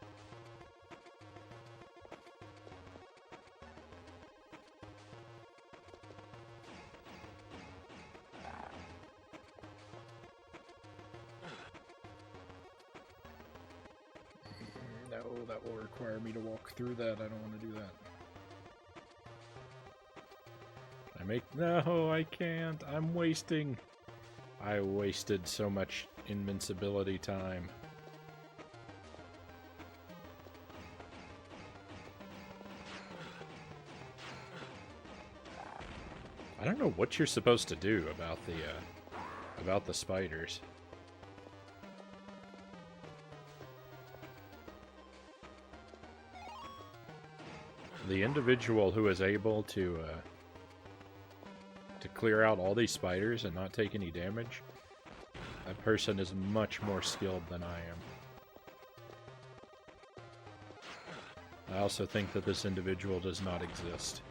Speaker 1: No, that will require me to walk through that. I don't want to do that. No, I can't. I'm wasting. I wasted so much invincibility time. I don't know what you're supposed to do about the spiders. The individual who is able to clear out all these spiders and not take any damage, that person is much more skilled than I am. I also think that this individual does not exist.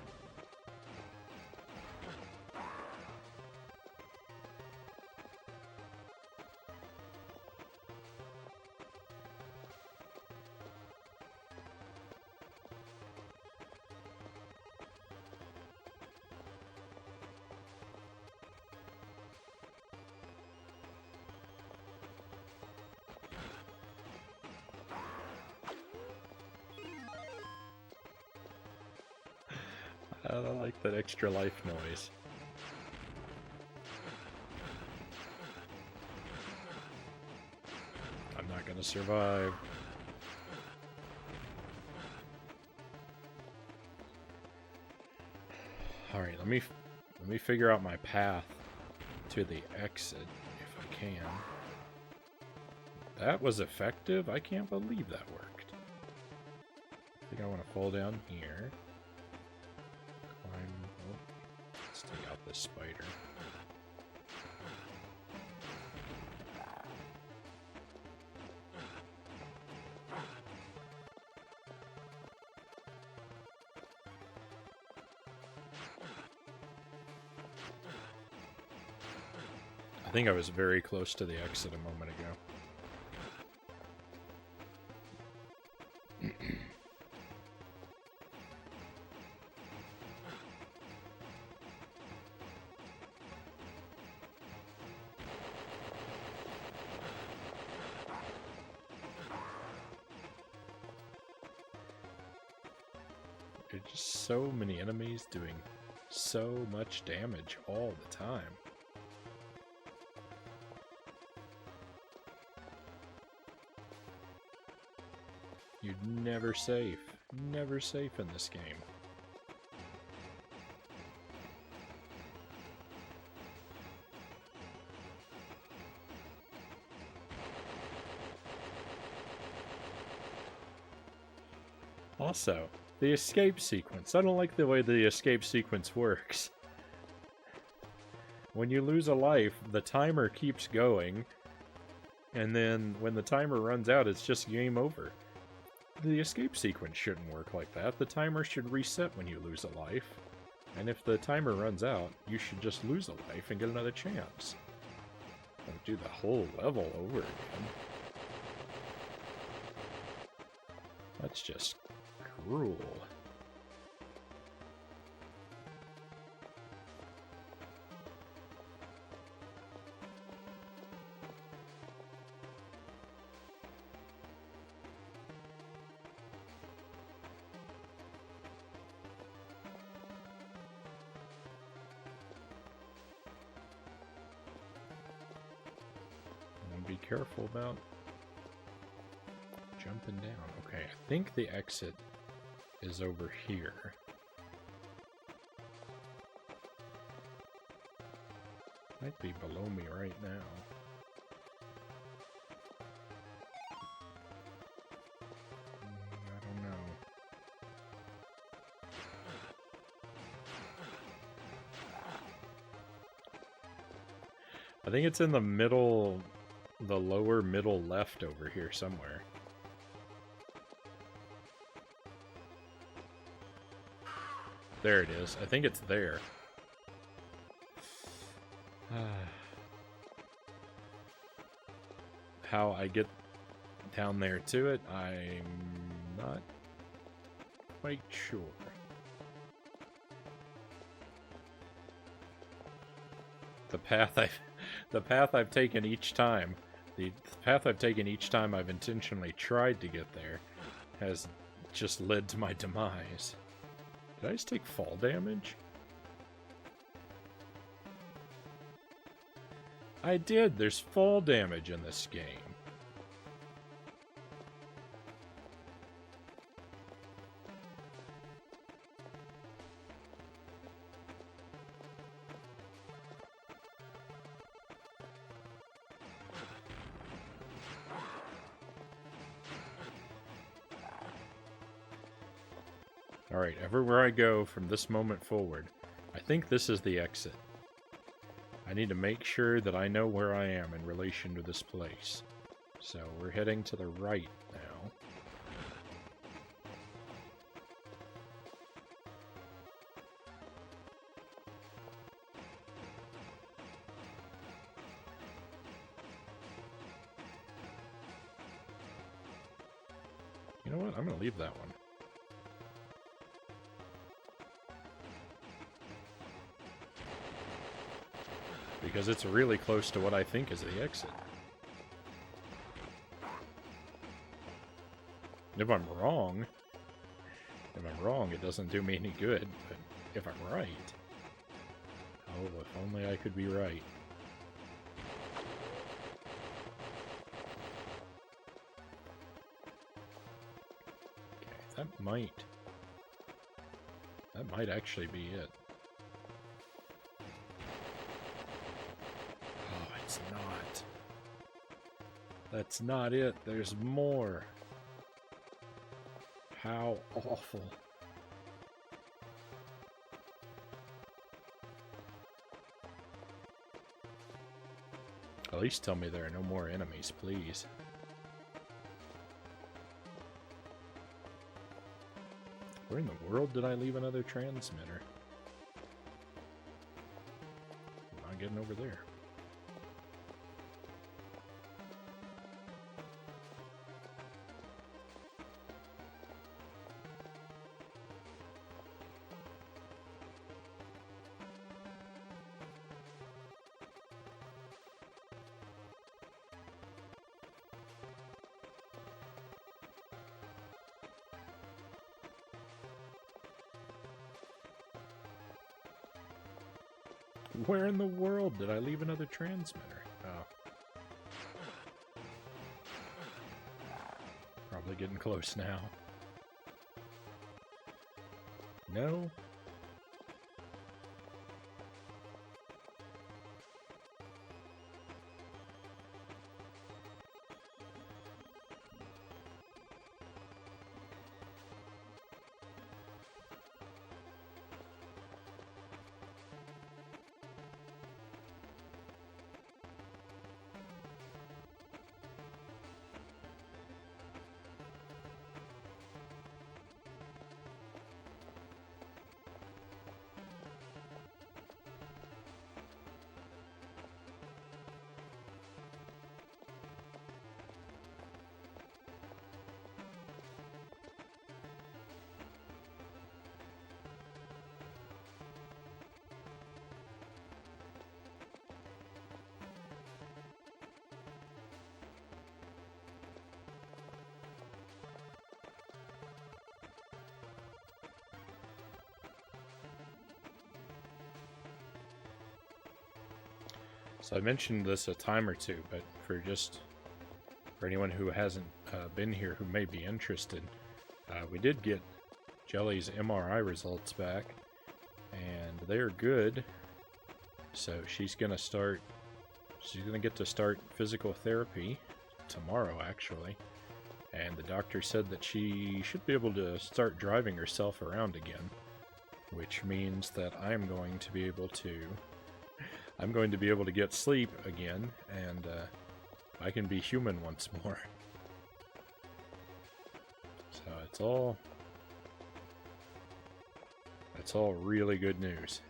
Speaker 1: I like that extra life noise. I'm not gonna survive. Alright, let me figure out my path to the exit, if I can. That was effective? I can't believe that worked. I think I want to fall down here. Let's take out this spider. I think I was very close to the exit a moment ago. There's just so many enemies doing so much damage all the time. You're never safe. Never safe in this game. Also, The escape sequence. I don't like the way the escape sequence works. When you lose a life, the timer keeps going, and then when the timer runs out, it's just game over. The escape sequence shouldn't work like that. The timer should reset when you lose a life. And if the timer runs out, you should just lose a life and get another chance. Don't do the whole level over again. That's just cruel. Be careful about jumping down. Okay, I think the exit is over here. Might be below me right now. I don't know. I think it's in the middle, the lower middle left over here somewhere. There it is. I think it's there. How I get down there to it, I'm not quite sure. The path I've taken each time, I've intentionally tried to get there, has just led to my demise. Did I just take fall damage? I did. There's fall damage in this game. Alright, everywhere I go from this moment forward, I think this is the exit. I need to make sure that I know where I am in relation to this place. So we're heading to the right now. You know what? I'm going to leave that one. Because it's really close to what I think is the exit. If I'm wrong, it doesn't do me any good. But if I'm right, oh, if only I could be right. Okay, that might actually be it. It's not. That's not it. There's more. How awful. At least tell me there are no more enemies, please. Where in the world did I leave another transmitter? I'm not getting over there. Where in the world did I leave another transmitter? Oh. Probably getting close now. No? So I mentioned this a time or two, but for anyone who hasn't been here who may be interested, we did get Jelly's MRI results back, and they're good. So she's gonna get to start physical therapy tomorrow, actually. And the doctor said that she should be able to start driving herself around again, which means that I'm going to be able to get sleep again, and I can be human once more. So it's all really good news.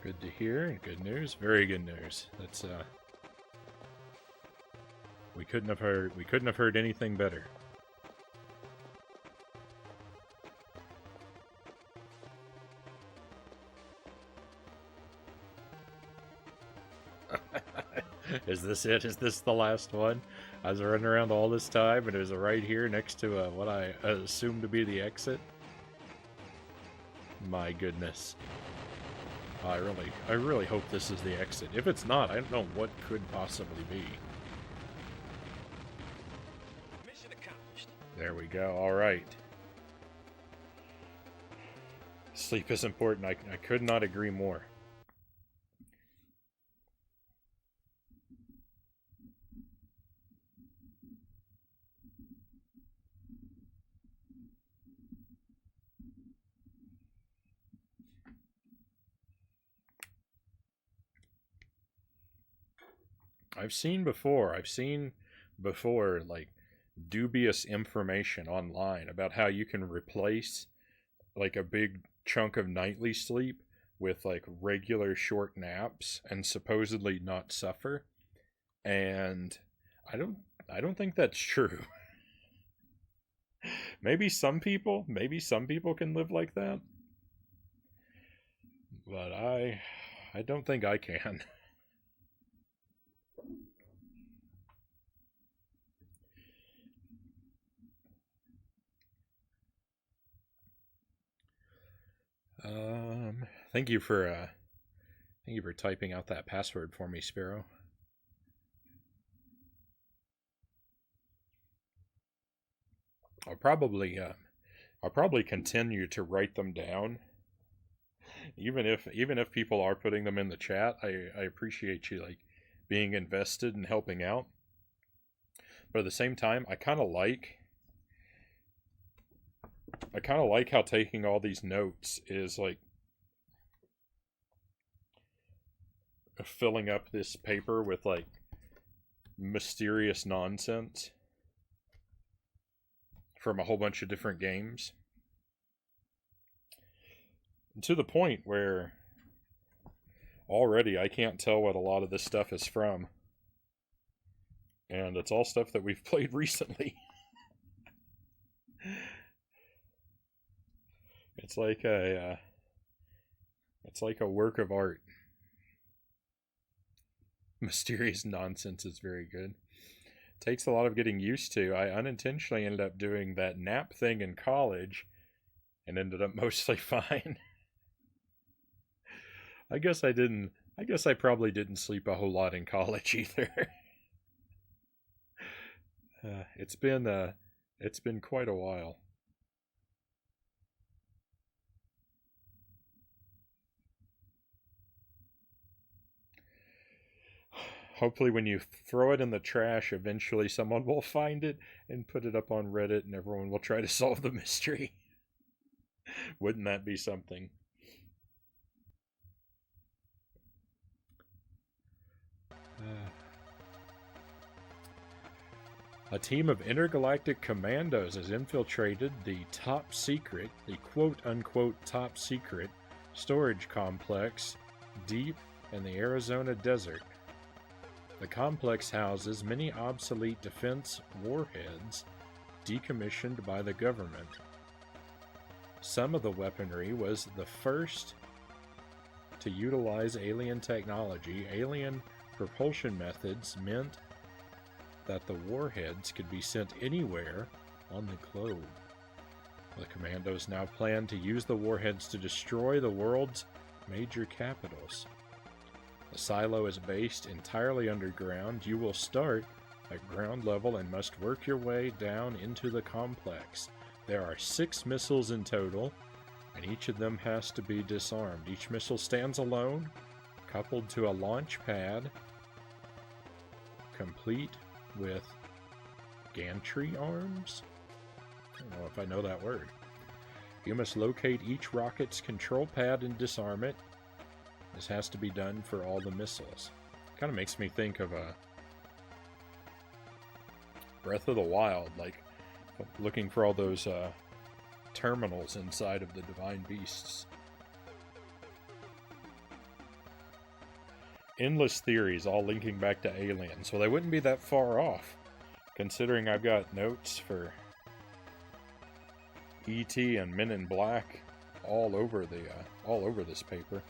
Speaker 1: Good to hear. Good news. Very good news. That's we couldn't have heard anything better. Is this it? Is this the last one? I was running around all this time, and it was right here next to what I assumed to be the exit. My goodness. I really hope this is the exit. If it's not, I don't know what could possibly be.
Speaker 2: Mission accomplished.
Speaker 1: There we go. All right. Sleep is important. I could not agree more. I've seen before, like, dubious information online about how you can replace, like, a big chunk of nightly sleep with, like, regular short naps and supposedly not suffer. And I don't think that's true. Maybe some people can live like that. But I don't think I can. Thank you for typing out that password for me, Sparrow. I'll probably continue to write them down, even if people are putting them in the chat. I appreciate you, like, being invested and helping out, but at the same time, I kind of like how taking all these notes is like filling up this paper with, like, mysterious nonsense from a whole bunch of different games, to the point where already I can't tell what a lot of this stuff is from, and it's all stuff that we've played recently. It's like a work of art. Mysterious nonsense is very good. Takes a lot of getting used to. I unintentionally ended up doing that nap thing in college and ended up mostly fine. I guess I probably didn't sleep a whole lot in college either. It's been quite a while. Hopefully when you throw it in the trash, eventually someone will find it and put it up on Reddit, and everyone will try to solve the mystery. Wouldn't that be something? A team of intergalactic commandos has infiltrated the quote-unquote top secret storage complex deep in the Arizona desert. The complex houses many obsolete defense warheads decommissioned by the government. Some of the weaponry was the first to utilize alien technology. Alien propulsion methods meant that the warheads could be sent anywhere on the globe. The commandos now plan to use the warheads to destroy the world's major capitals. The silo is based entirely underground. You will start at ground level and must work your way down into the complex. There are 6 missiles in total, and each of them has to be disarmed. Each missile stands alone, coupled to a launch pad, complete with gantry arms? I don't know if I know that word. You must locate each rocket's control pad and disarm it. This has to be done for all the missiles. Kind of makes me think of Breath of the Wild, like looking for all those terminals inside of the divine beasts. Endless theories, all linking back to aliens. Well, they wouldn't be that far off, considering I've got notes for E.T. and Men in Black all over this paper.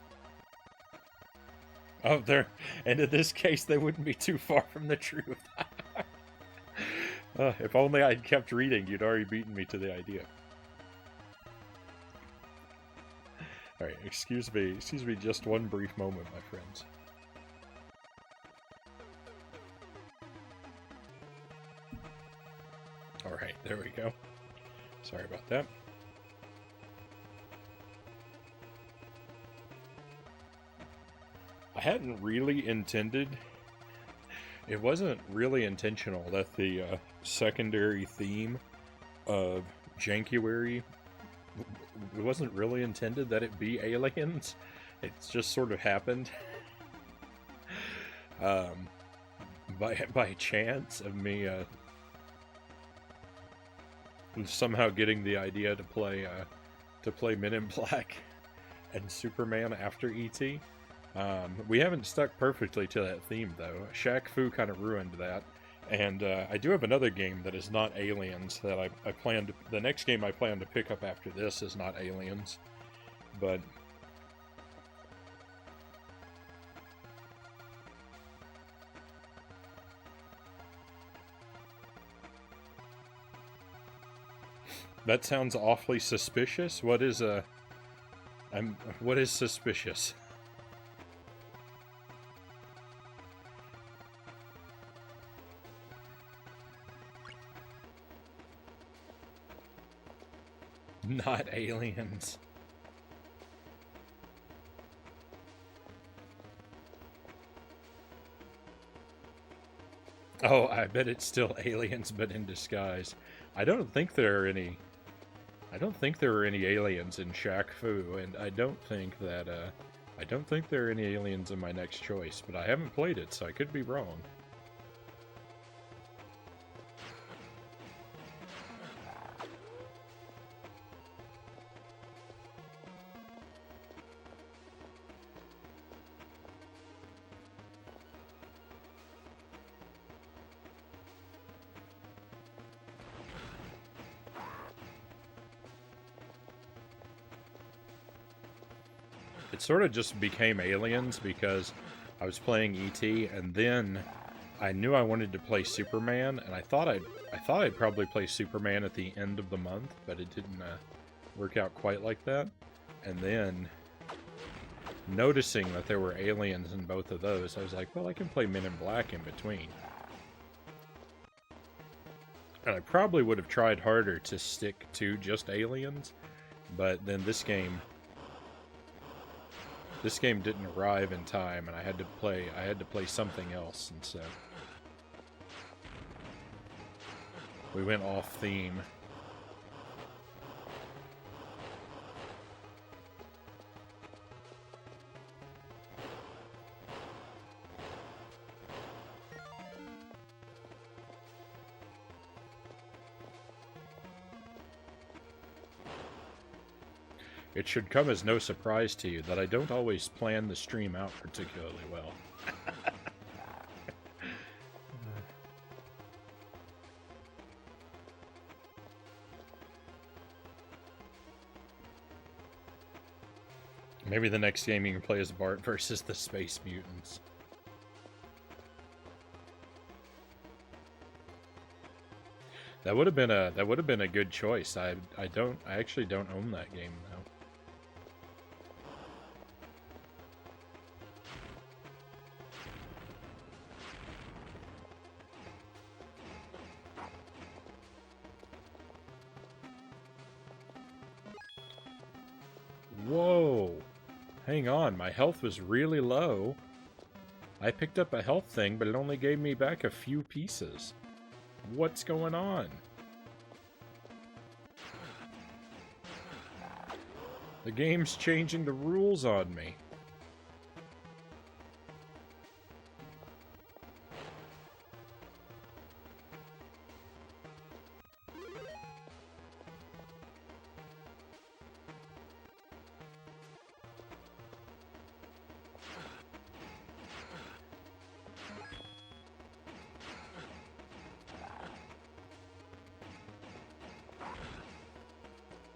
Speaker 1: Oh, there, and in this case, they wouldn't be too far from the truth. If only I'd kept reading, you'd already beaten me to the idea. Alright, excuse me just one brief moment, my friends. Alright, there we go. Sorry about that. I hadn't really intended... It wasn't really intentional that the secondary theme of Jankuary, it wasn't really intended that it be aliens. It's just sort of happened by chance of me somehow getting the idea to play Men in Black and Superman after E.T. We haven't stuck perfectly to that theme, though. Shaq Fu kind of ruined that. And I do have another game that is not aliens that I plan to... The next game I plan to pick up after this is not aliens. But... That sounds awfully suspicious. What is suspicious? Not aliens. Oh, I bet it's still aliens, but in disguise. I don't think there are any aliens in Shaq Fu, and I don't think there are any aliens in my next choice, but I haven't played it, so I could be wrong. It sort of just became aliens because I was playing E.T. and then I knew I wanted to play Superman, and I thought I'd probably play Superman at the end of the month, but it didn't work out quite like that. And then noticing that there were aliens in both of those, I was like, well, I can play Men in Black in between. And I probably would have tried harder to stick to just aliens, but then this game didn't arrive in time, and I had to play something else, and so we went off theme. It should come as no surprise to you that I don't always plan the stream out particularly well. Maybe the next game you can play as Bart versus the Space Mutants. That would have been a good choice. I actually don't own that game though. Whoa! Hang on, my health was really low. I picked up a health thing, but it only gave me back a few pieces. What's going on? The game's changing the rules on me.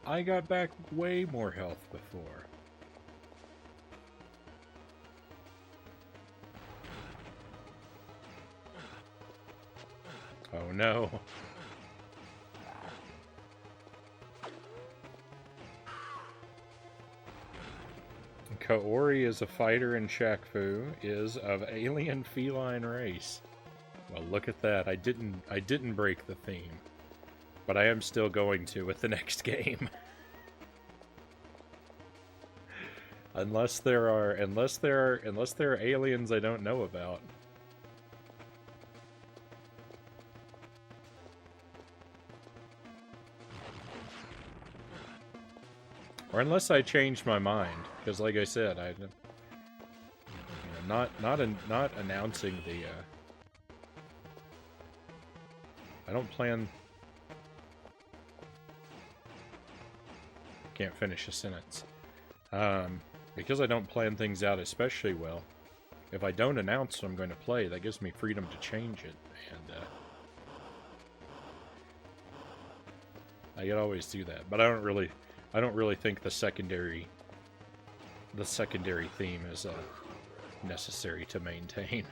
Speaker 1: I got back way more health before. Oh no. Kaori is a fighter and Shaq-Fu is of alien feline race. Well, look at that. I didn't break the theme. But I am still going to with the next game. unless there are aliens I don't know about. Or unless I change my mind, because like I said, not announcing the I don't plan. Can't finish a sentence. Because I don't plan things out especially well, if I don't announce what I'm going to play, that gives me freedom to change it, and I could always do that. But I don't really think the secondary theme is necessary to maintain.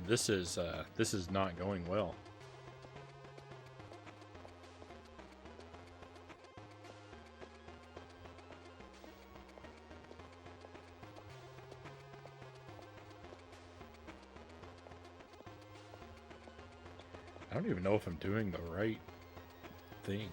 Speaker 1: This is not going well. I don't even know if I'm doing the right things.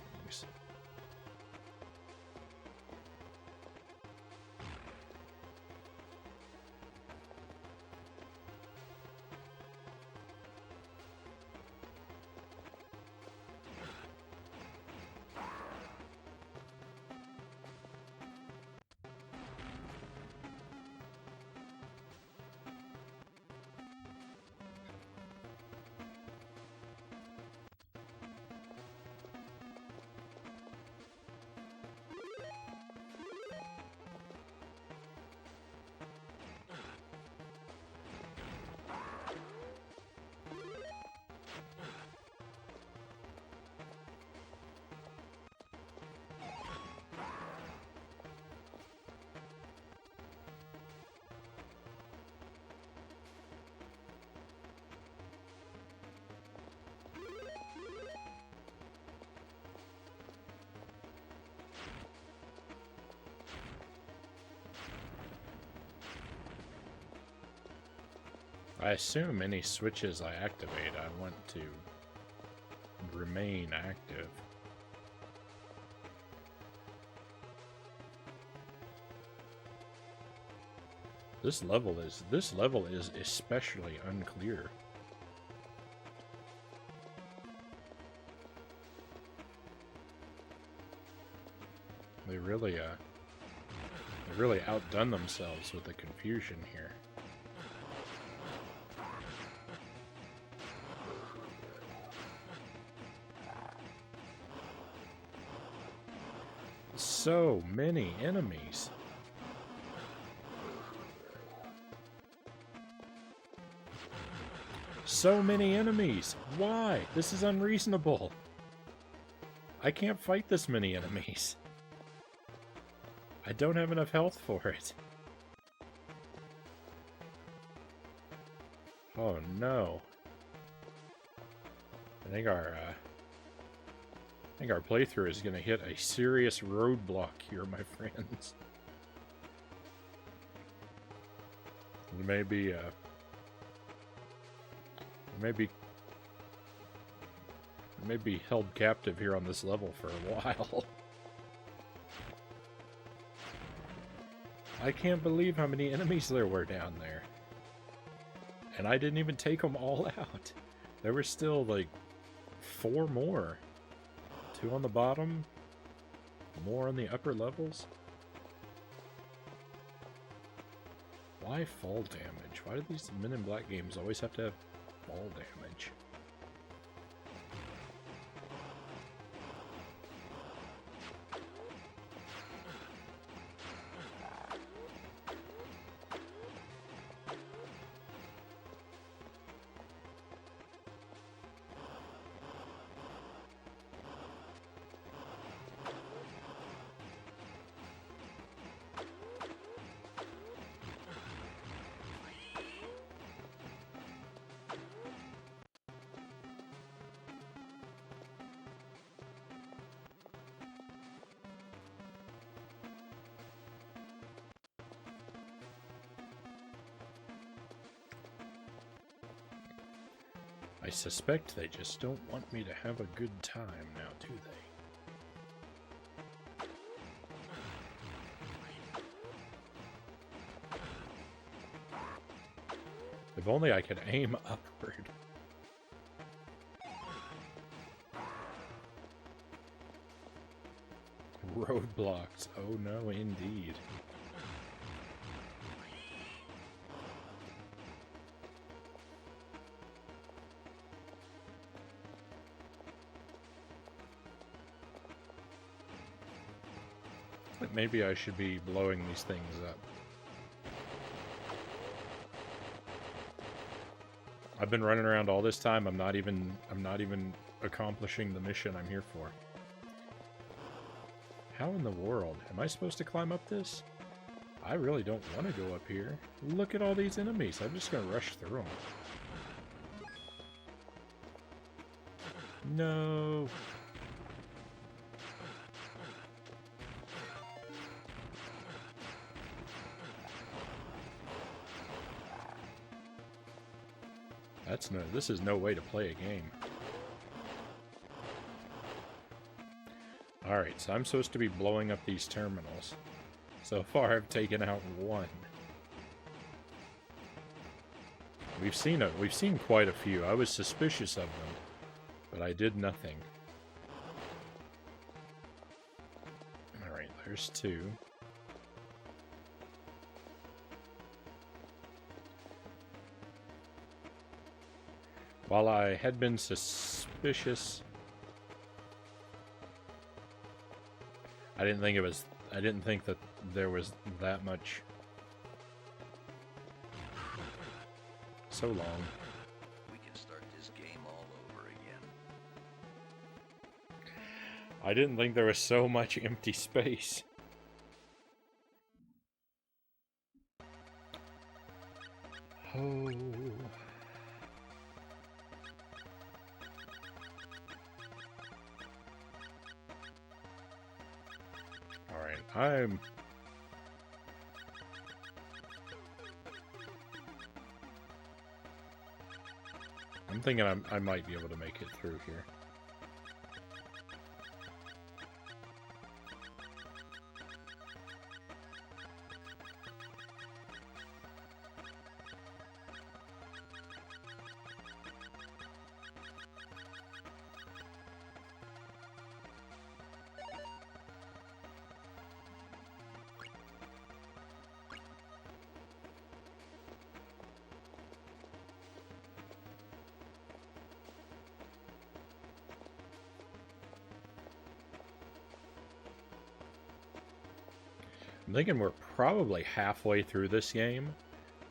Speaker 1: I assume any switches I activate, I want to remain active. This level is especially unclear. They really outdone themselves with the confusion here. so many enemies. So many enemies. Why? This is unreasonable. I can't fight this many enemies. I don't have enough health for it. Oh no. I think our playthrough is going to hit a serious roadblock here, my friends. We may be held captive here on this level for a while. I can't believe how many enemies there were down there. And I didn't even take them all out. There were still like 4 more. 2 on the bottom, more on the upper levels. Why fall damage? Why do these Men in Black games always have to have fall damage? I suspect they just don't want me to have a good time now, do they? If only I could aim upward. Roadblocks. Oh no, indeed. Maybe I should be blowing these things up. I've been running around all this time. I'm not even accomplishing the mission I'm here for. How in the world am I supposed to climb up this? I really don't want to go up here. Look at all these enemies. I'm just going to rush through them. No. This is no way to play a game. Alright, so I'm supposed to be blowing up these terminals. So far I've taken out 1. We've seen quite a few. I was suspicious of them, but I did nothing. Alright, there's 2. While I had been suspicious, I didn't think that there was that much. So long.
Speaker 2: We can start this game all over again.
Speaker 1: I didn't think there was so much empty space. Oh. I'm thinking I might be able to make it through here. I'm thinking we're probably halfway through this game.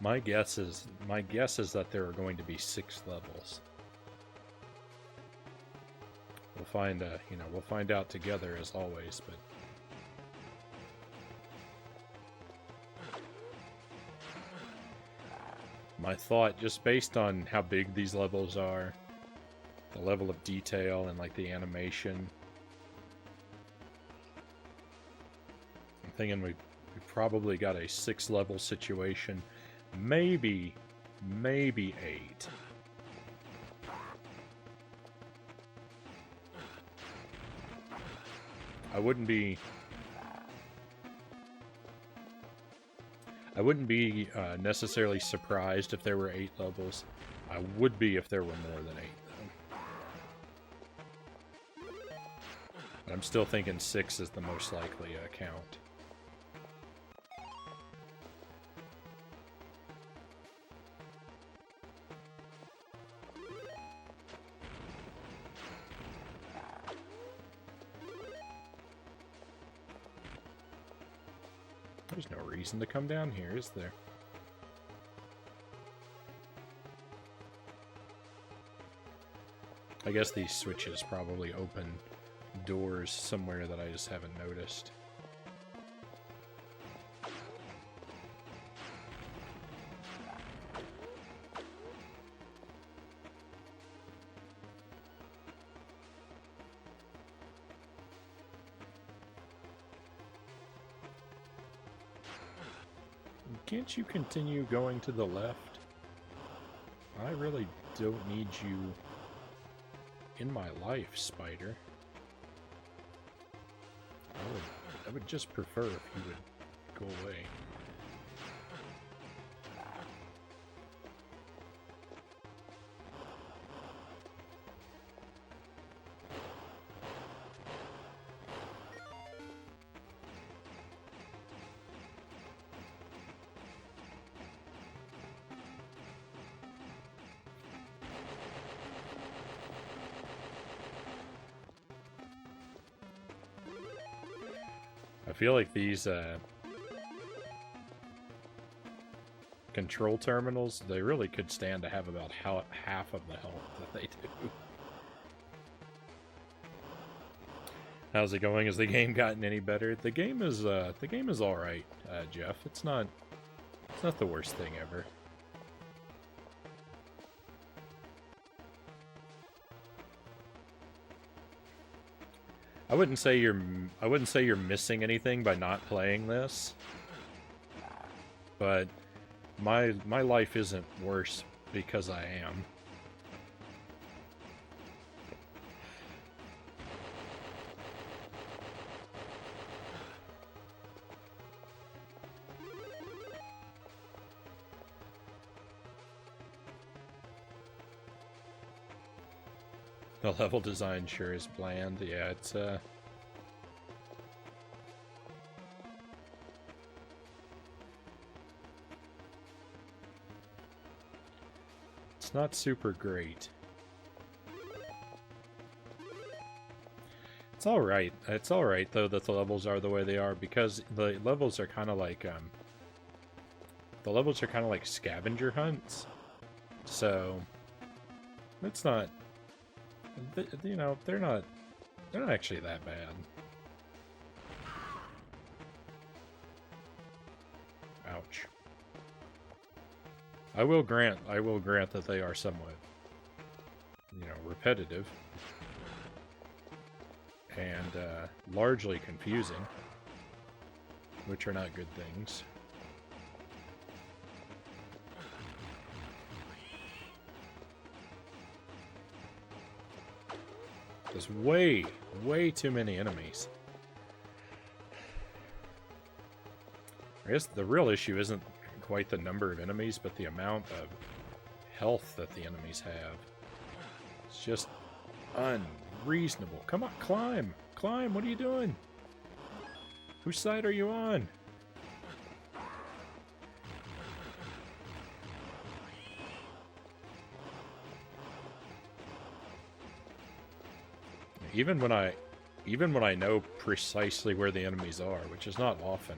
Speaker 1: My guess is that there are going to be 6 levels. We'll find we'll find out together as always, but my thought, just based on how big these levels are, the level of detail and like the animation, I'm thinking we probably got a 6-level situation, maybe 8. I wouldn't be necessarily surprised if there were 8 levels. I would be if there were more than 8, though. But I'm still thinking 6 is the most likely count. There's no reason to come down here, is there? I guess these switches probably open doors somewhere that I just haven't noticed. Can't you continue going to the left? I really don't need you in my life, Spider. I would just prefer if you would go away. I feel like these control terminals, they really could stand to have about half of the health that they do. How's it going? Has the game gotten any better? The game is all right, Jeff. It's not the worst thing ever. I wouldn't say you're missing anything by not playing this, but my life isn't worse because I am. The level design sure is bland. Yeah, it's not super great. It's all right. It's all right though that the levels are the way they are, because the levels are kind of like scavenger hunts. So it's not, you know, they're not actually that bad. Ouch. I will grant that they are somewhat, you know, repetitive and largely confusing, which are not good things. There's way too many enemies. I guess the real issue isn't quite the number of enemies, but the amount of health that the enemies have. It's just unreasonable. Come on, climb! Climb! What are you doing? Whose side are you on? Even when I know precisely where the enemies are, which is not often,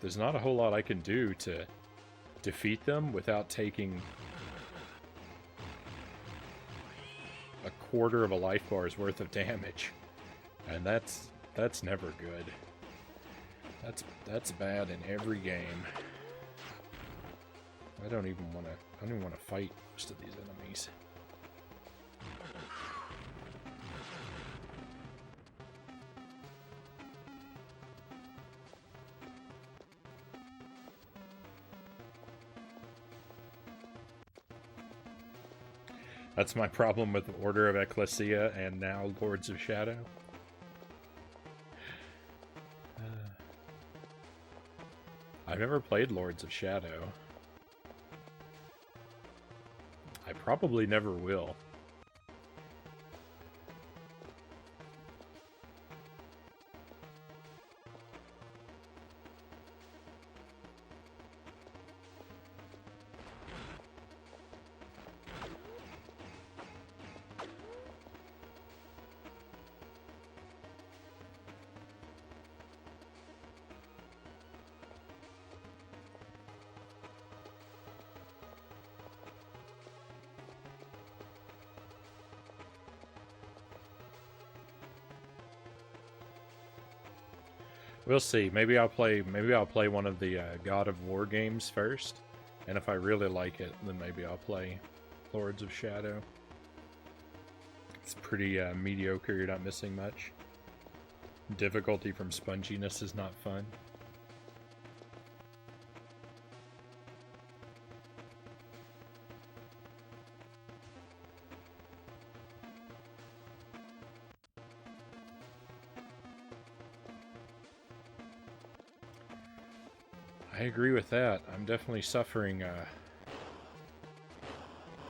Speaker 1: there's not a whole lot I can do to defeat them without taking a quarter of a life bar's worth of damage. And that's never good. That's bad in every game. I don't even want to fight most of these enemies. That's my problem with Order of Ecclesia and now Lords of Shadow. I've never played Lords of Shadow. I probably never will. We'll see. Maybe I'll play one of the God of War games first, and if I really like it, then maybe I'll play Lords of Shadow. It's pretty mediocre. You're not missing much. Difficulty from sponginess is not fun. I agree with that. I'm definitely suffering. I'm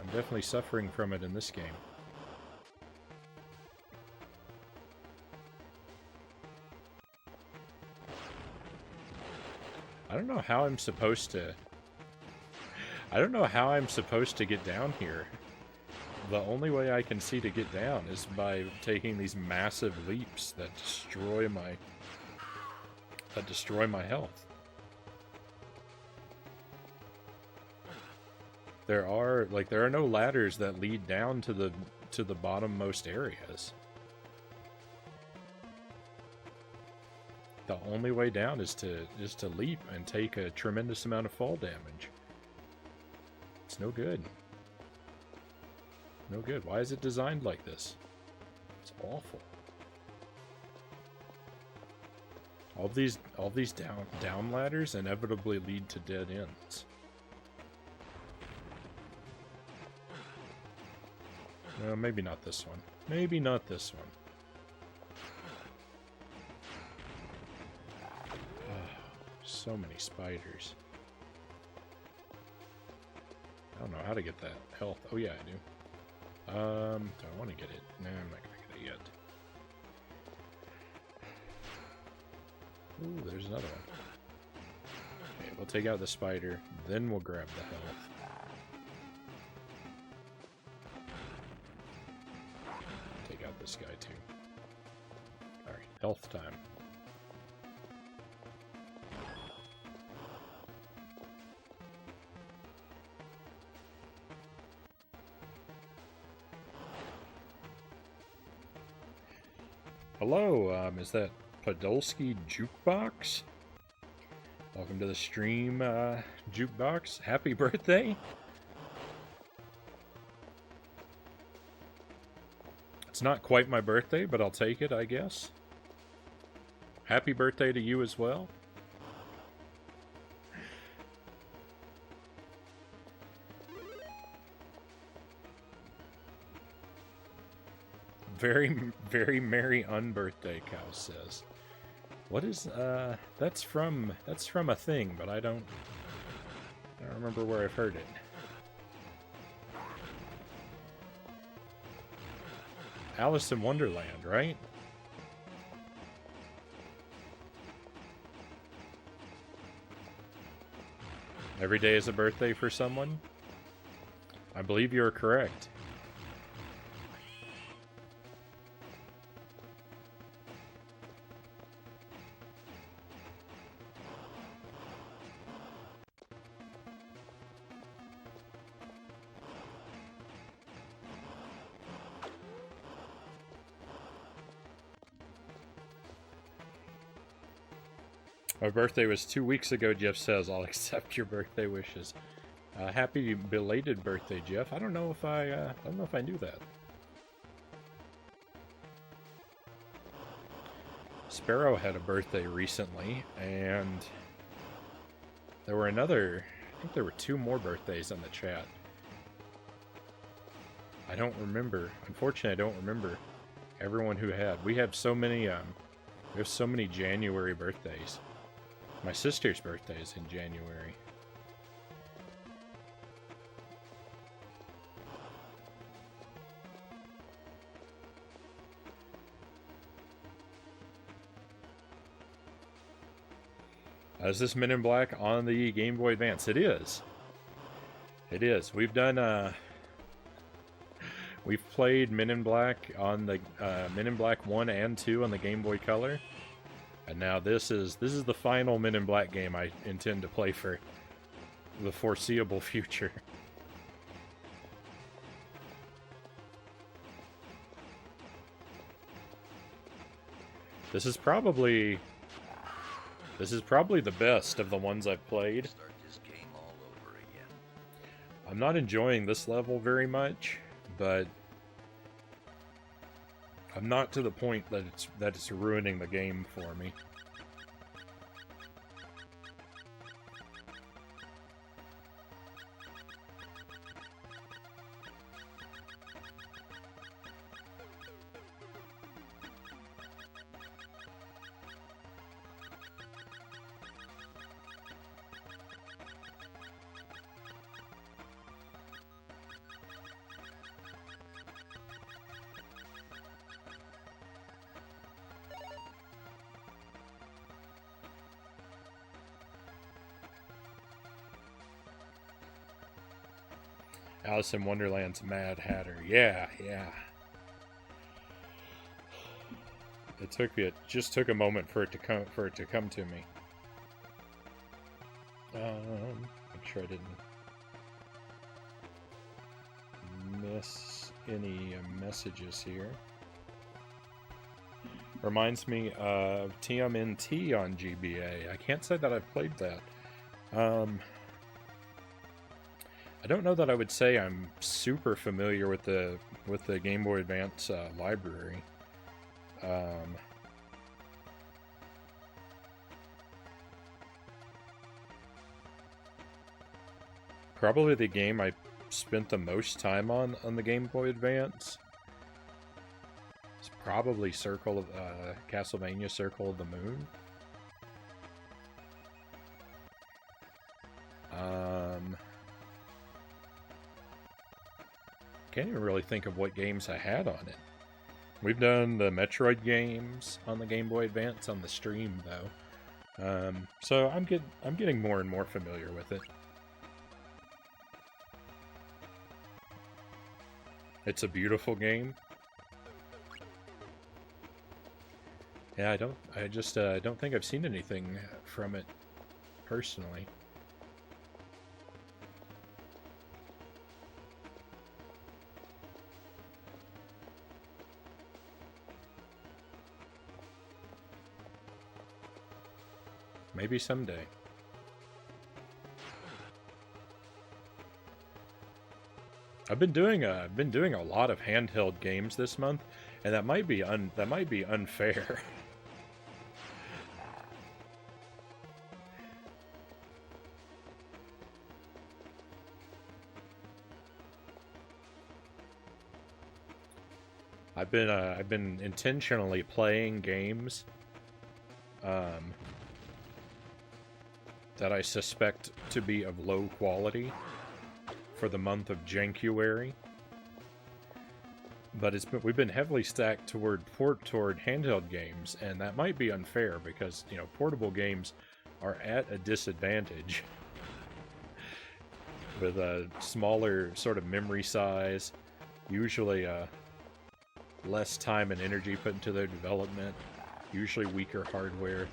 Speaker 1: definitely suffering from it in this game. I don't know how I'm supposed to. I don't know how I'm supposed to get down here. The only way I can see to get down is by taking these massive leaps that destroy my health. There are no ladders that lead down to the bottommost areas. The only way down is to leap and take a tremendous amount of fall damage. It's no good. No good. Why is it designed like this? It's awful. All these down ladders inevitably lead to dead ends. No, maybe not this one. Maybe not this one. Oh, so many spiders. I don't know how to get that health. Oh yeah, I do. Do I want to get it? No, I'm not gonna get it yet. Ooh, there's another one. Okay, we'll take out the spider, then we'll grab the health. Take out this guy too. Alright, health time. Hello, is that Podolsky Jukebox? Welcome to the stream, Jukebox. Happy birthday! It's not quite my birthday, but I'll take it, I guess. Happy birthday to you as well. Very, very merry unbirthday, Cow says. What is, that's from a thing, but I don't remember where I've heard it. Alice in Wonderland, right? Every day is a birthday for someone? I believe you're correct. My birthday was 2 weeks ago, Jeff says. I'll accept your birthday wishes. Happy belated birthday, Jeff. I don't know if I knew that. Sparrow had a birthday recently, and there were I think there were 2 more birthdays in the chat. I don't remember. Unfortunately, I don't remember everyone who had. We have so many January birthdays. My sister's birthday is in January. Is this Men in Black on the Game Boy Advance? It is. It is. We've done, we've played Men in Black on the, Men in Black 1 and 2 on the Game Boy Color. And now this is the final Men in Black game I intend to play for the foreseeable future. This is probably the best of the ones I've played.
Speaker 2: Start this game all over again.
Speaker 1: I'm not enjoying this level very much, but I'm not to the point that it's ruining the game for me. Alice in Wonderland's Mad Hatter. Yeah. It just took a moment for it to come to me. Make sure I didn't miss any messages here. Reminds me of TMNT on GBA. I can't say that I've played that. I don't know that I would say I'm super familiar with the Game Boy Advance library. Probably the game I spent the most time on the Game Boy Advance. It's probably Castlevania Circle of the Moon. Can't even really think of what games I had on it. We've done the Metroid games on the Game Boy Advance on the stream, though. So I'm getting more and more familiar with it. It's a beautiful game. Yeah, I don't think I've seen anything from it personally. Maybe someday. I've been doing a lot of handheld games this month, and that might be unfair. I've been intentionally playing games that I suspect to be of low quality for the month of January. But we've been heavily stacked toward handheld games, and that might be unfair because, you know, portable games are at a disadvantage with a smaller sort of memory size, usually less time and energy put into their development, usually weaker hardware.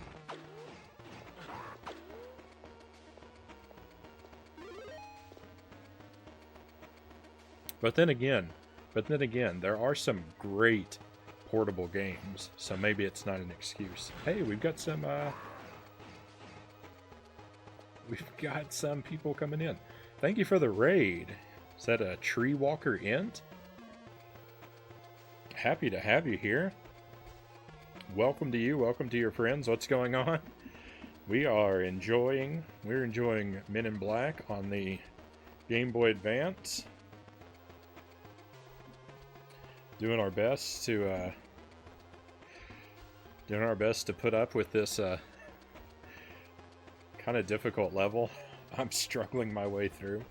Speaker 1: But then again, there are some great portable games, so maybe it's not an excuse. Hey, we've got some We've got some people coming in. Thank you for the raid. Is that a Tree Walker Int? Happy to have you here. Welcome to you. Welcome to your friends. What's going on? We're enjoying Men in Black on the Game Boy Advance. Doing our best to put up with this kind of difficult level. I'm struggling my way through.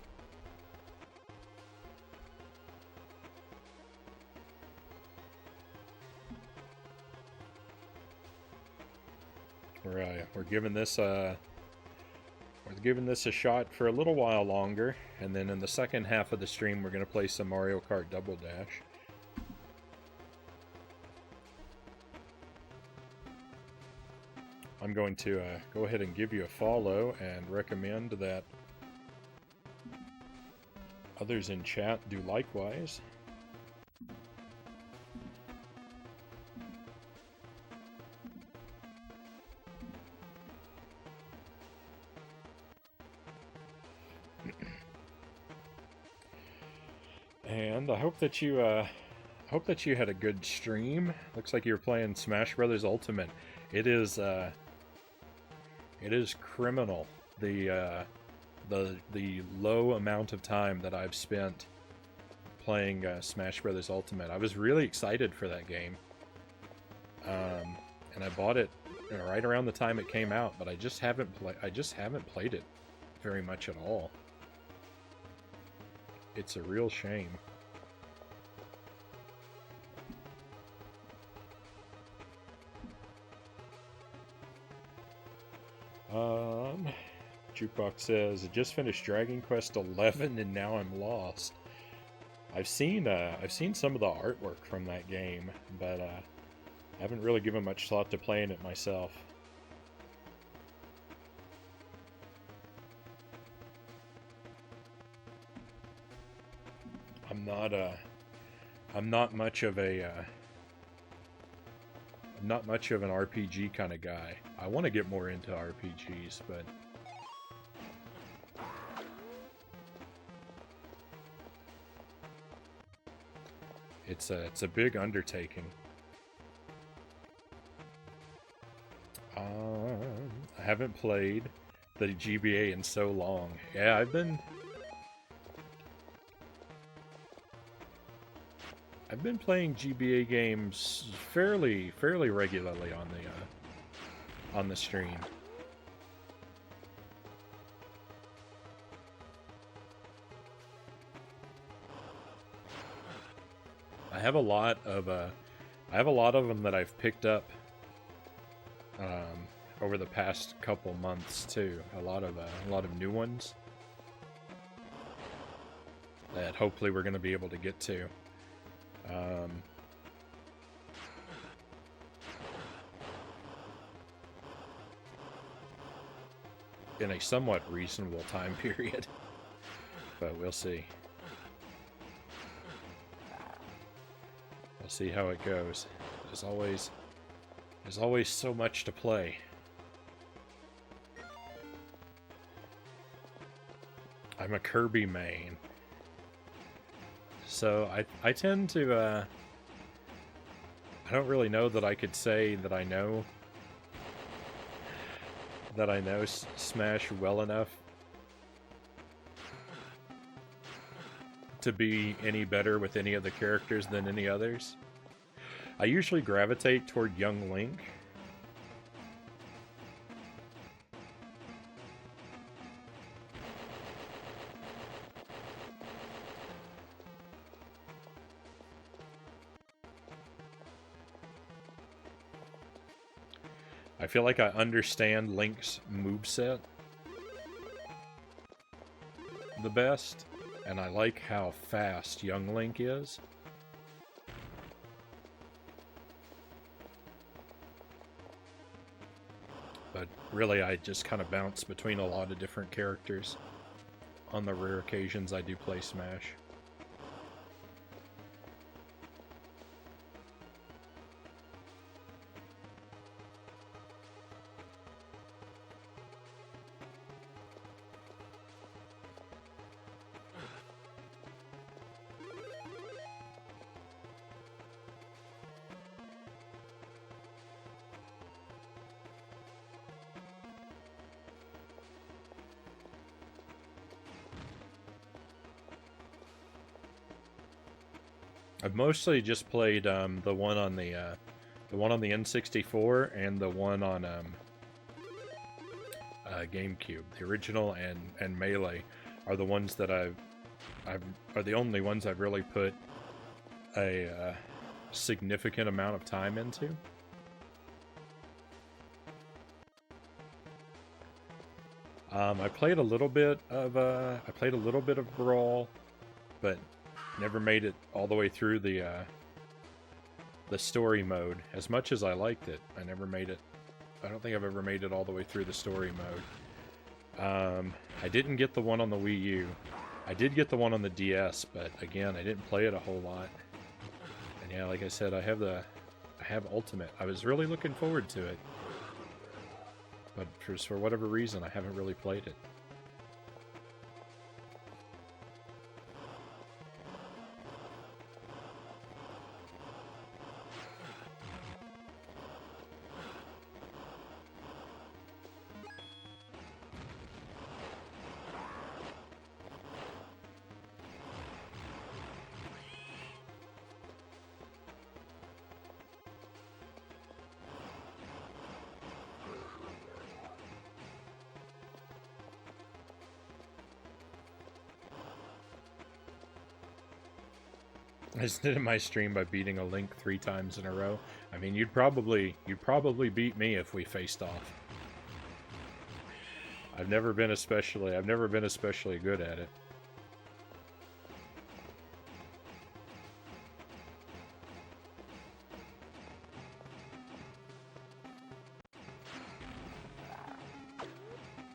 Speaker 1: We're giving this a shot for a little while longer, and then in the second half of the stream we're going to play some Mario Kart Double Dash. I'm going to go ahead and give you a follow and recommend that others in chat do likewise. And I hope that you had a good stream. Looks like you were playing Smash Brothers Ultimate. It is criminal the low amount of time that I've spent playing Smash Brothers Ultimate. I was really excited for that game, and I bought it right around the time it came out, but I just haven't played it very much at all. It's a real shame. Jukebox says, I just finished Dragon Quest XI and now I'm lost. I've seen some of the artwork from that game, but I haven't really given much thought to playing it myself. I'm not much of an RPG kind of guy. I want to get more into RPGs, but it's a big undertaking. I haven't played the GBA in so long. Yeah, I've been playing GBA games fairly regularly on the stream. I have a lot of them that I've picked up over the past couple months too. A lot of new ones that hopefully we're going to be able to get to. In a somewhat reasonable time period, but we'll see. We'll see how it goes. There's always so much to play. I'm a Kirby main. So I tend to, I don't really know that I could say that I know Smash well enough to be any better with any of the characters than any others. I usually gravitate toward young Link. I feel like I understand Link's moveset the best, and I like how fast young Link is. But really, I just kind of bounce between a lot of different characters on the rare occasions I do play Smash. I've mostly just played the one on the N64 and the one on GameCube. The original and Melee are the ones that are the only ones I've really put a significant amount of time into. I played a little bit of Brawl, but never made it all the way through the story mode. As much as I liked it, I never made it. I don't think I've ever made it all the way through the story mode. I didn't get the one on the Wii U. I did get the one on the DS, but again, I didn't play it a whole lot. And yeah, like I said, I have Ultimate. I was really looking forward to it, but for whatever reason, I haven't really played it. I just did my stream by beating a Link 3 times in a row. I mean, you'd probably beat me if we faced off. I've never been especially good at it.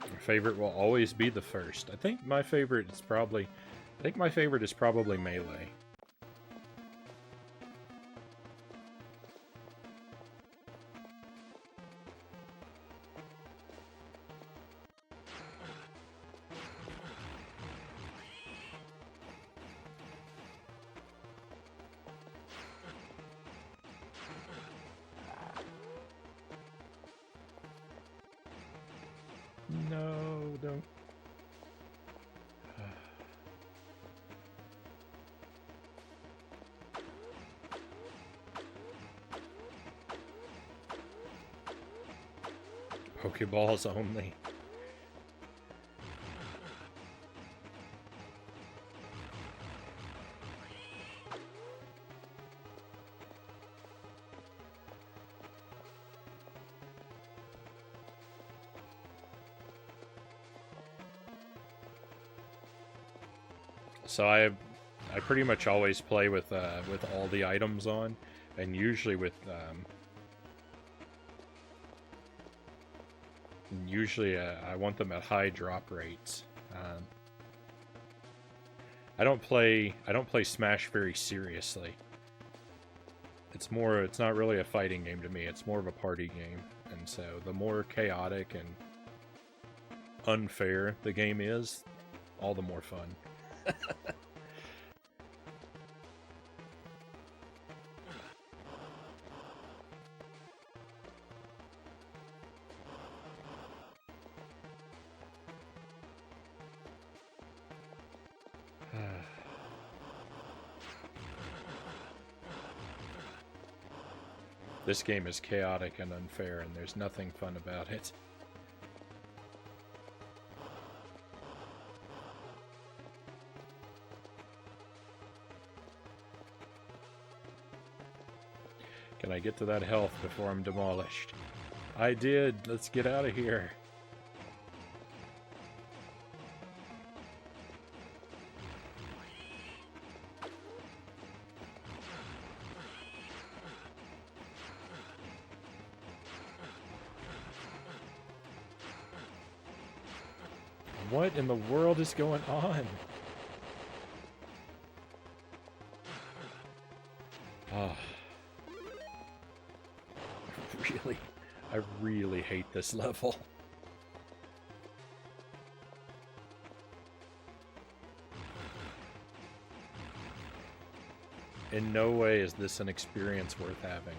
Speaker 1: My favorite will always be the first. I think my favorite is probably Melee. No, don't. Pokeballs only. So I pretty much always play with all the items on, and usually with I want them at high drop rates. I don't play Smash very seriously. It's not really a fighting game to me. It's more of a party game, and so the more chaotic and unfair the game is, all the more fun. This game is chaotic and unfair, and there's nothing fun about it. Can I get to that health before I'm demolished? I did! Let's get out of here! What in the world is going on? Oh. I really hate this level. In no way is this an experience worth having.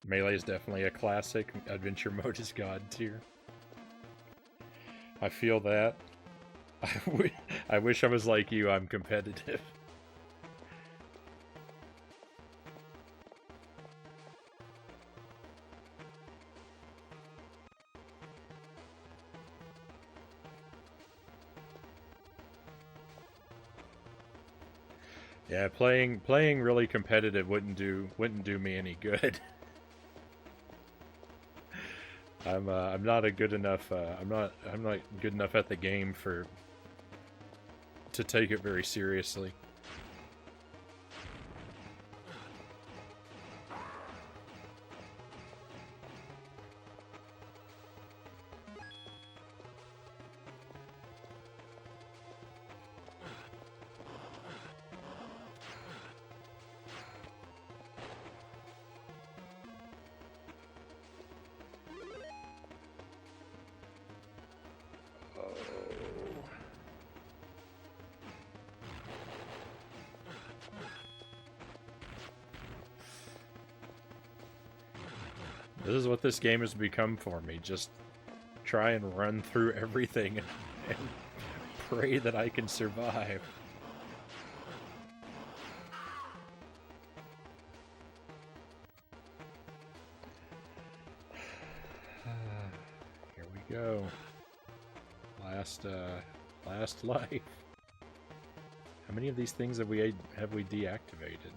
Speaker 1: Melee is definitely a classic. Adventure mode is God tier. I feel that. I wish I was like you. I'm competitive. Yeah, playing really competitive wouldn't do me any good. I'm not a good enough I'm not good enough at the game to take it very seriously. This is what this game has become for me. Just try and run through everything and pray that I can survive. Here we go. Last life. How many of these things have we deactivated?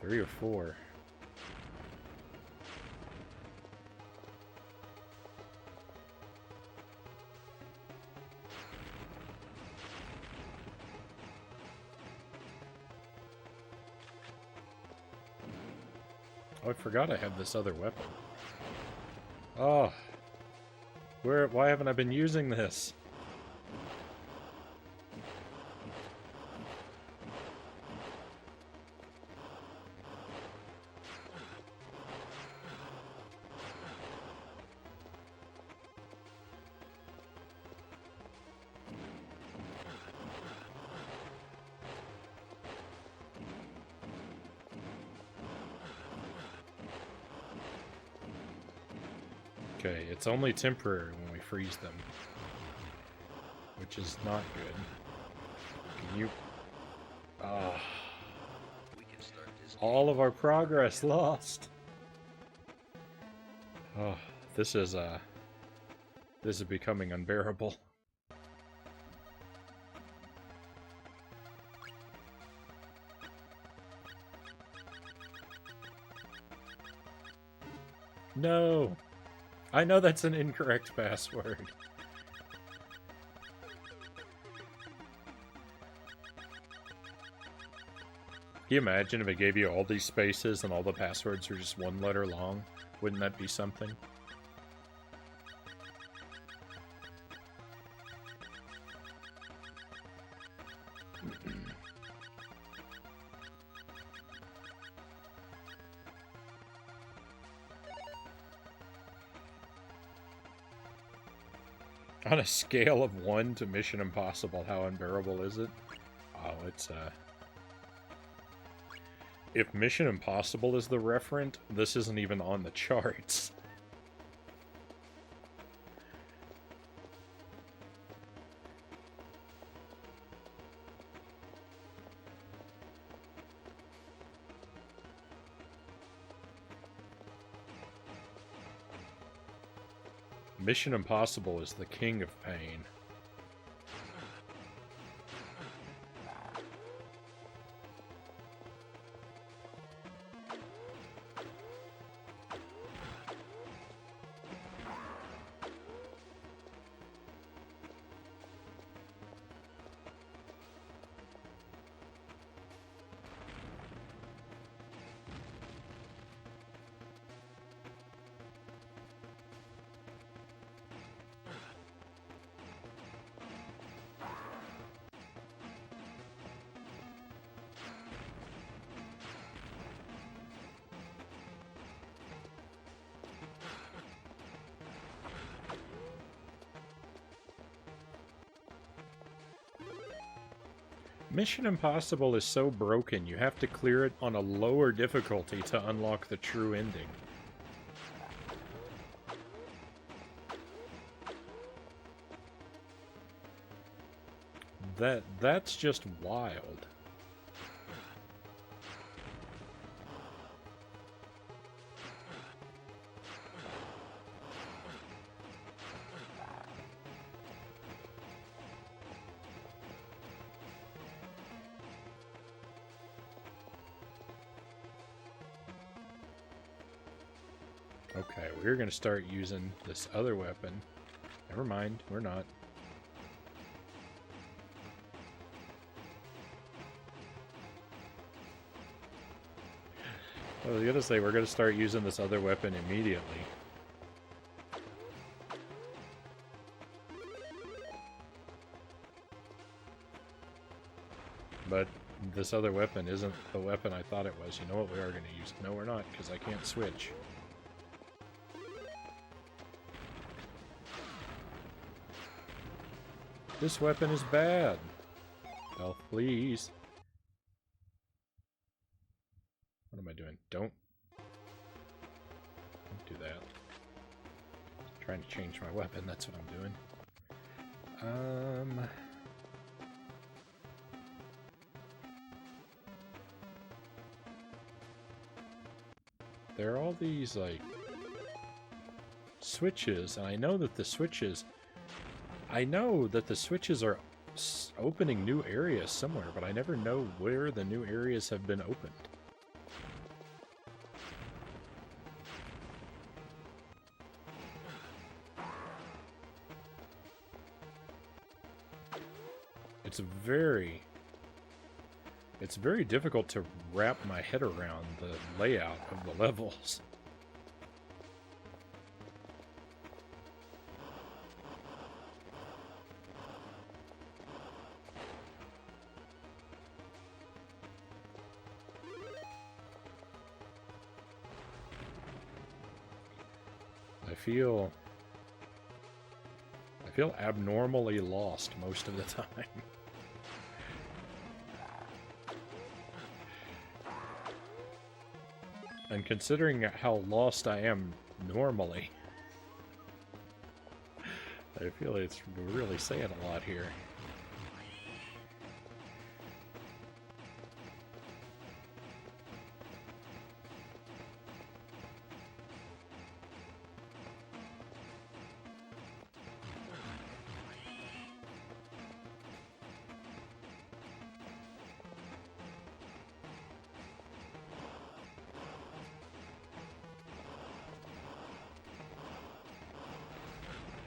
Speaker 1: 3 or 4. Oh, I forgot I have this other weapon. Oh. Why haven't I been using this? Okay, it's only temporary when we freeze them, which is not good. Can you... Ah. All of our progress lost! Oh, this is becoming unbearable. No! I know that's an incorrect password. Can you imagine if it gave you all these spaces and all the passwords are just one letter long? Wouldn't that be something? On a scale of 1 to Mission Impossible, how unbearable is it? Oh, it's, if Mission Impossible is the referent, this isn't even on the charts. Mission Impossible is the king of pain. Mission Impossible is so broken, you have to clear it on a lower difficulty to unlock the true ending. That's just wild. Okay, we're going to start using this other weapon. Never mind, we're not. I was going to say, we're going to start using this other weapon immediately. But this other weapon isn't the weapon I thought it was. You know what we are going to use? No, we're not, because I can't switch. This weapon is bad. Health, please. What am I doing? Don't do that. I'm trying to change my weapon, that's what I'm doing. There are all these, like, switches, and I know that the switches are opening new areas somewhere, but I never know where the new areas have been opened. It's very difficult to wrap my head around the layout of the levels. I feel abnormally lost most of the time. And considering how lost I am normally, I feel it's really saying a lot here.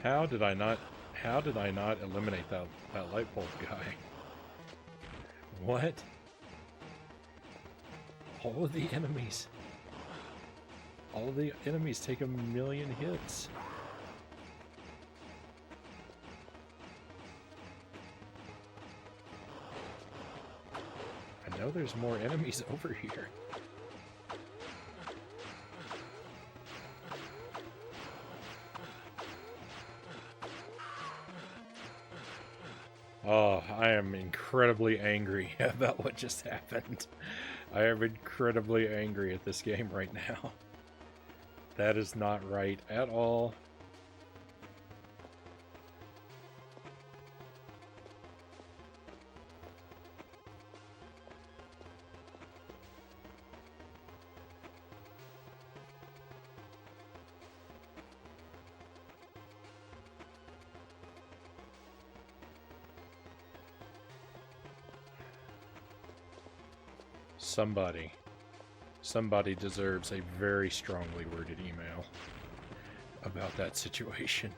Speaker 1: How did I not eliminate that light bulb guy? What? All of the enemies take 1,000,000 hits. I know there's more enemies over here. Oh, I am incredibly angry about what just happened. I am incredibly angry at this game right now. That is not right at all. Somebody deserves a very strongly worded email about that situation.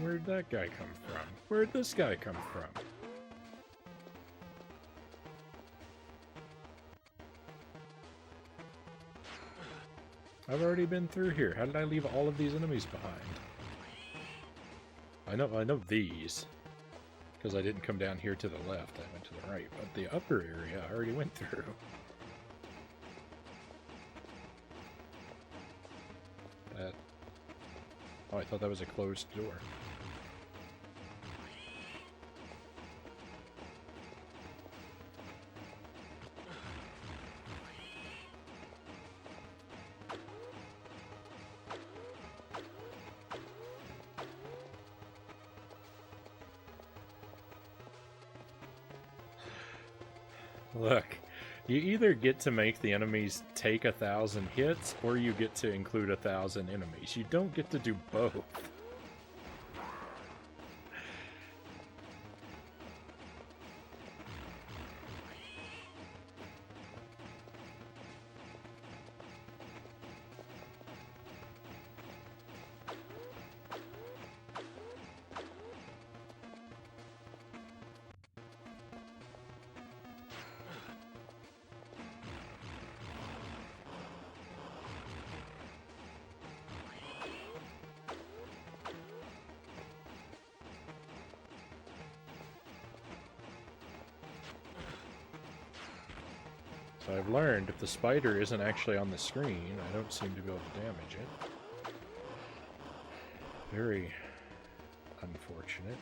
Speaker 1: Where'd that guy come from? Where'd this guy come from? I've already been through here. How did I leave all of these enemies behind? I know these. Because I didn't come down here to the left, I went to the right. But the upper area I already went through. That... Oh, I thought that was a closed door. Look, you either get to make the enemies take 1,000 hits, or you get to include 1,000 enemies. You don't get to do both. So I've learned if the spider isn't actually on the screen, I don't seem to be able to damage it. Very unfortunate.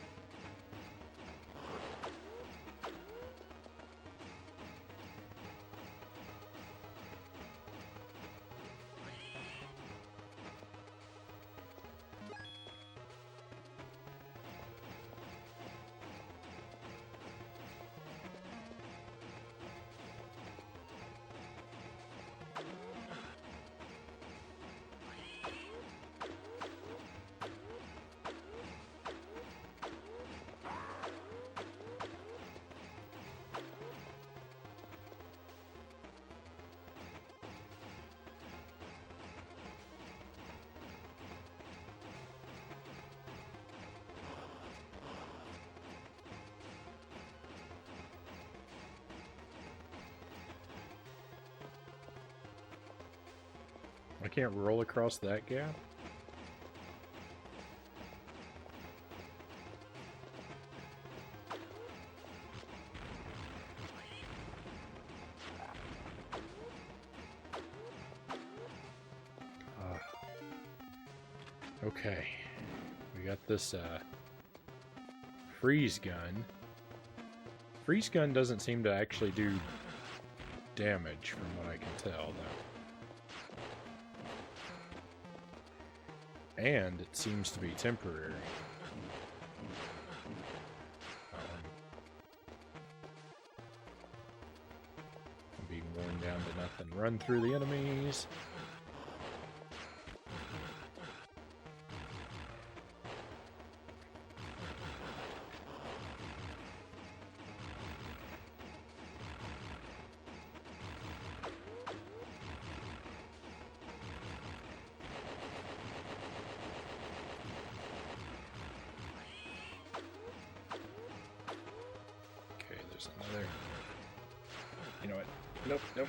Speaker 1: I can't roll across that gap? Okay. We got this freeze gun. Freeze gun doesn't seem to actually do damage from what I can tell, though. And it seems to be temporary. I'm being worn down to nothing. Run through the enemies. There's another. You know what? Nope, nope.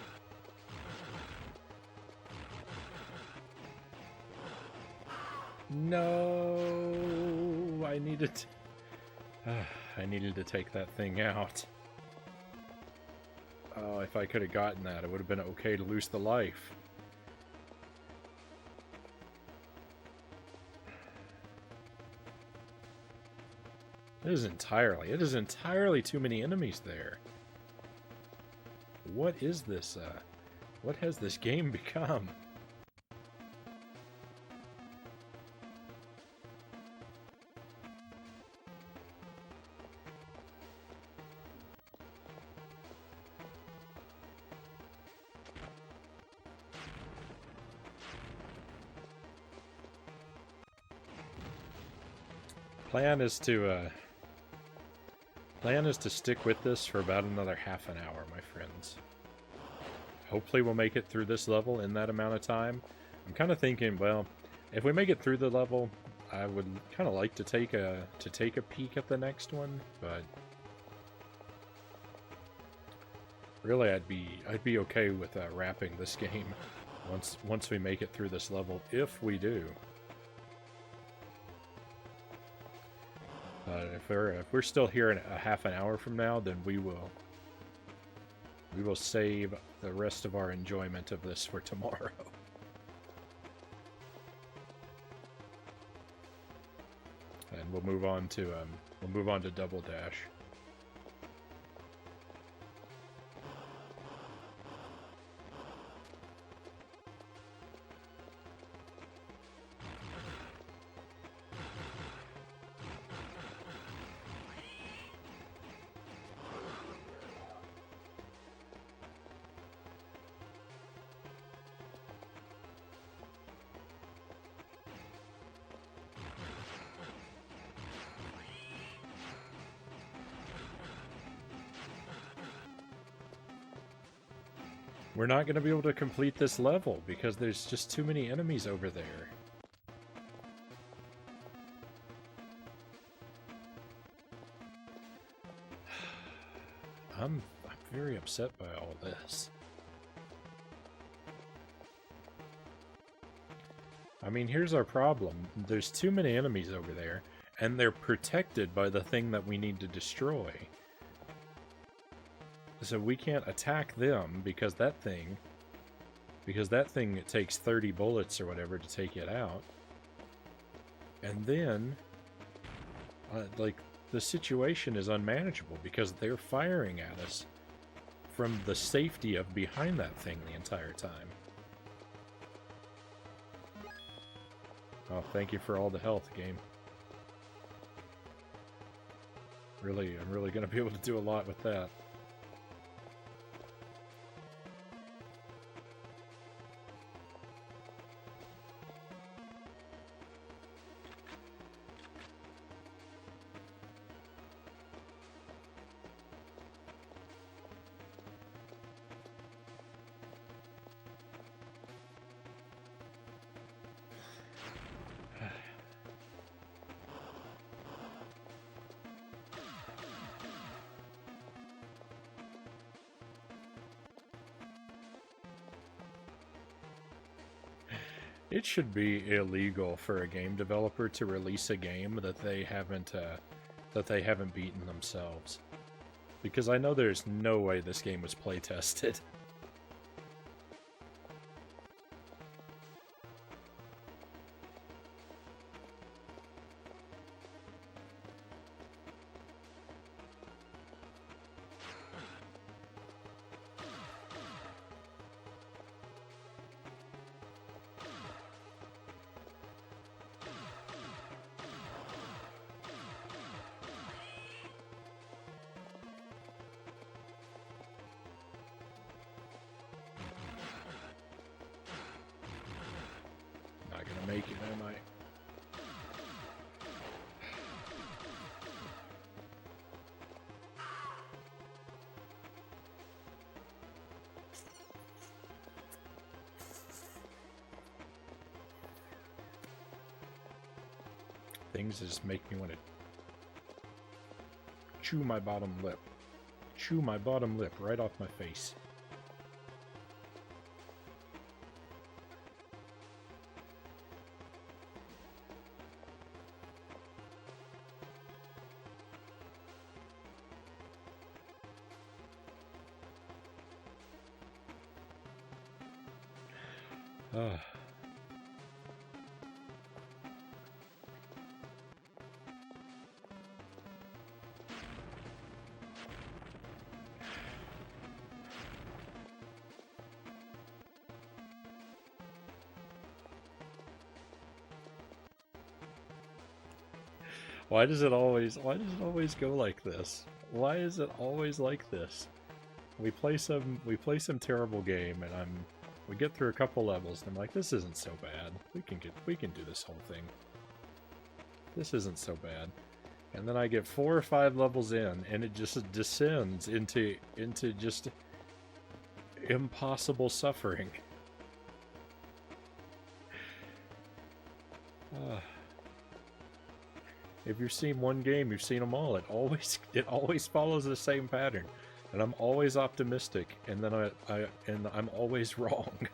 Speaker 1: No, I needed. I needed to take that thing out. Oh, if I could have gotten that, it would have been okay to lose the life. It is entirely too many enemies there. What is this, what has this game become? Plan is to stick with this for about another half an hour, my friends. Hopefully we'll make it through this level in that amount of time. I'm kind of thinking, well, if we make it through the level, I would kind of like to take a peek at the next one, but really I'd be okay with wrapping this game once we make it through this level, if we do. If we're still here in a half an hour from now, then we will save the rest of our enjoyment of this for tomorrow. And we'll move on to Double Dash. We're not going to be able to complete this level because there's just too many enemies over there. I'm very upset by all this. I mean, here's our problem. There's too many enemies over there, and they're protected by the thing that we need to destroy. So we can't attack them because that thing it takes 30 bullets or whatever to take it out. And then, like, the situation is unmanageable because they're firing at us from the safety of behind that thing the entire time. Oh, thank you for all the health, game. Really, I'm really going to be able to do a lot with that. It should be illegal for a game developer to release a game that they haven't beaten themselves, because I know there's no way this game was play tested. Make it, am I? Things just make me want to chew my bottom lip. Chew my bottom lip right off my face. Why does it always go like this? Why is it always like this? We play some terrible game, and we get through a couple levels, and I'm like, this isn't so bad. We can do this whole thing. This isn't so bad. And then I get 4 or 5 levels in, and it just descends into just impossible suffering. If you've seen one game, you've seen them all. It always follows the same pattern, and I'm always optimistic, and then I'm always wrong.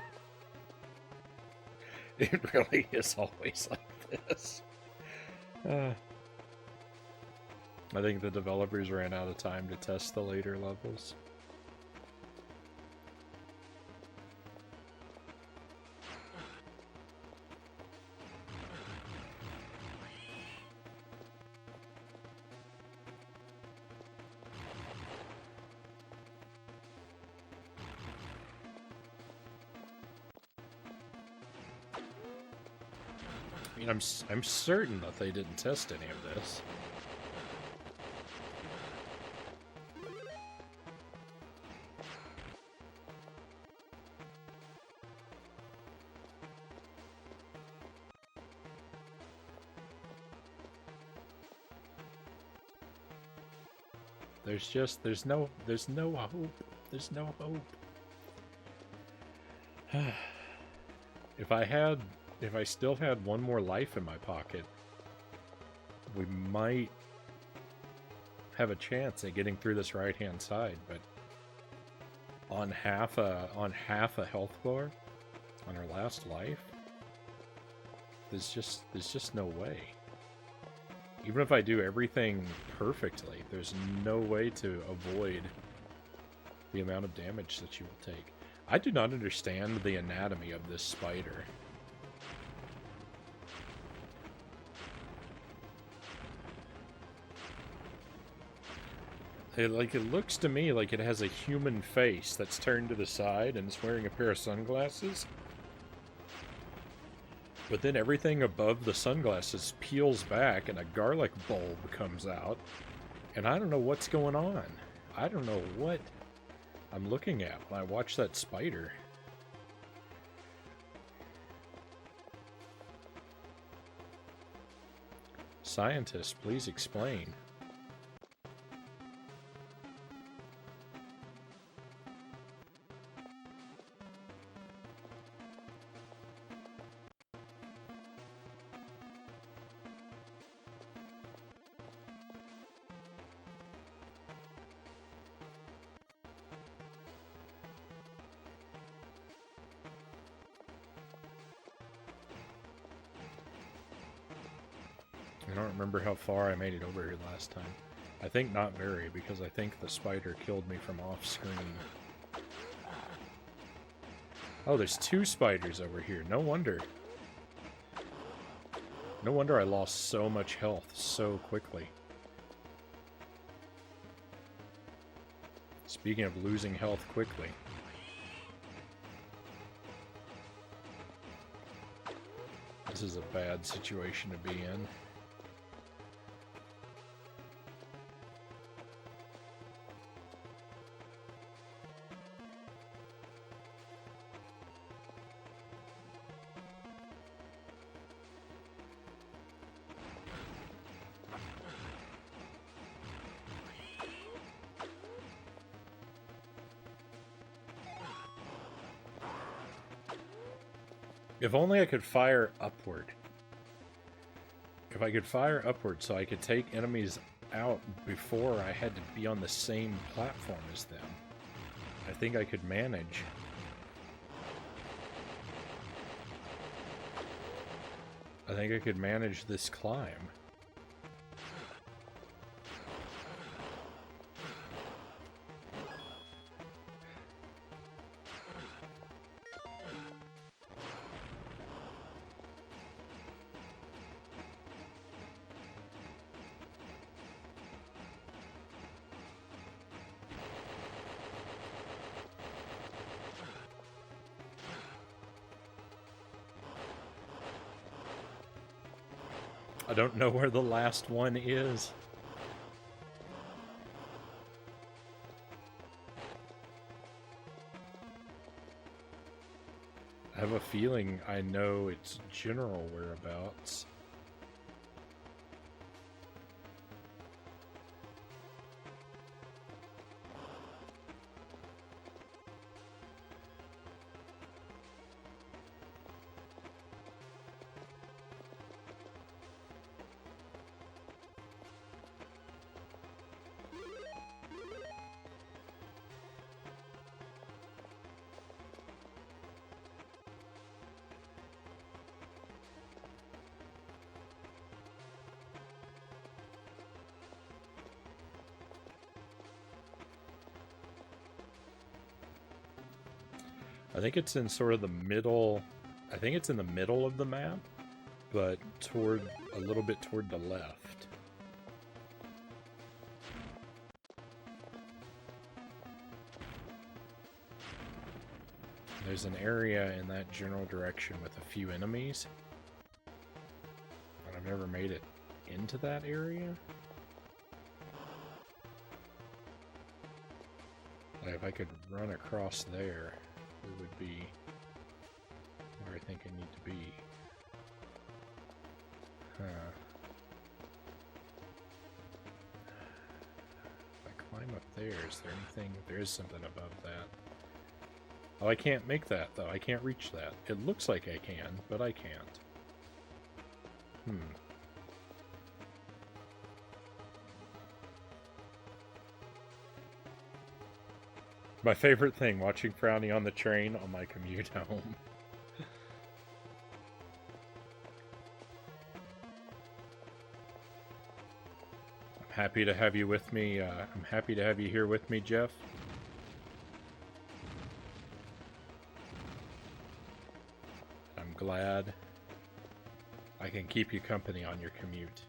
Speaker 1: It really is always like this. I think the developers ran out of time to test the later levels. I mean, I'm certain that they didn't test any of this. There's no hope. There's no hope. If I still had one more life in my pocket, we might have a chance at getting through this right-hand side, but on half a health bar on our last life, there's just no way. Even if I do everything perfectly, there's no way to avoid the amount of damage that you will take. I do not understand the anatomy of this spider. It looks to me like it has a human face that's turned to the side and is wearing a pair of sunglasses. But then everything above the sunglasses peels back and a garlic bulb comes out. And I don't know what's going on. I don't know what I'm looking at when I watch that spider. Scientists, please explain. I don't remember how far I made it over here last time. I think not very, because I think the spider killed me from off screen. Oh, there's two spiders over here. No wonder. No wonder I lost so much health so quickly. Speaking of losing health quickly. This is a bad situation to be in. If only I could fire upward. If I could fire upward so I could take enemies out before I had to be on the same platform as them, I think I could manage. I think I could manage this climb. I don't know where the last one is. I have a feeling I know its general whereabouts. I think it's in sort of the middle. I think it's in the middle of the map, but a little bit toward the left. There's an area in that general direction with a few enemies. But I've never made it into that area. Like if I could run across there, it would be where I think I need to be. Huh. If I climb up there, is there anything? There is something above that. Oh, I can't make that, though. I can't reach that. It looks like I can, but I can't. My favorite thing, watching Frownie on the train on my commute home. I'm happy to have you with me. I'm happy to have you here with me, Jeff. I'm glad I can keep you company on your commute.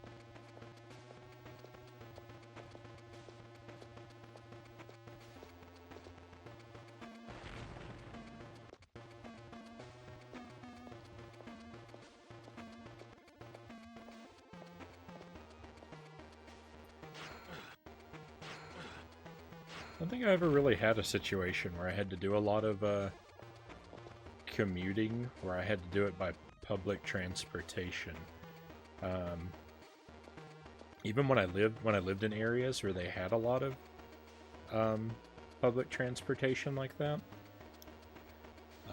Speaker 1: I don't think I ever really had a situation where I had to do a lot of commuting, where I had to do it by public transportation. Even when I lived in areas where they had a lot of public transportation like that,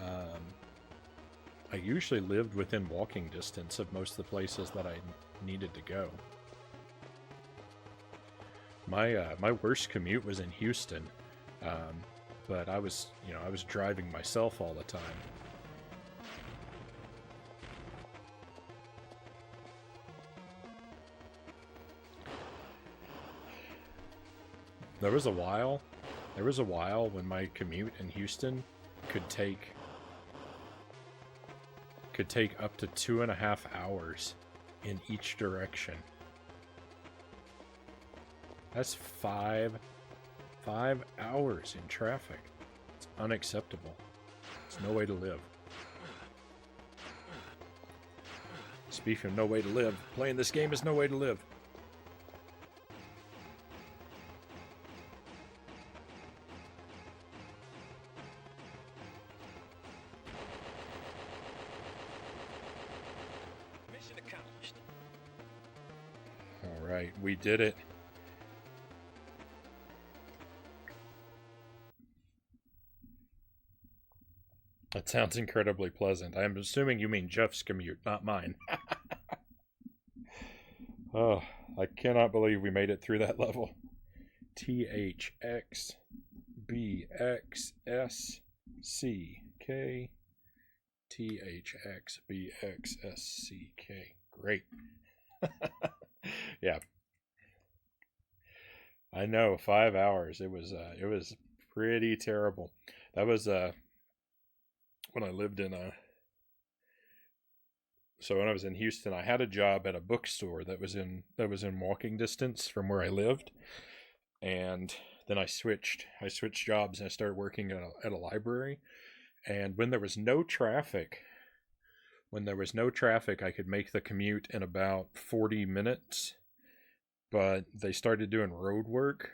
Speaker 1: I usually lived within walking distance of most of the places that I needed to go. My worst commute was in Houston, but I was driving myself all the time. There was a while when my commute in Houston could take up to 2.5 hours in each direction. That's 5 hours in traffic. It's unacceptable. It's no way to live. Speaking of no way to live, playing this game is no way to live.
Speaker 2: Mission accomplished.
Speaker 1: All right, we did it. That sounds incredibly pleasant. I'm assuming you mean Jeff's commute, not mine. Oh, I cannot believe we made it through that level. THXBXSCK. THXBXSCK. Great. Yeah. I know, 5 hours. It was pretty terrible. That was when I lived in so when I was in Houston, I had a job at a bookstore that was in walking distance from where I lived, and then I switched jobs and I started working at a library. And when there was no traffic, I could make the commute in about 40 minutes. But they started doing road work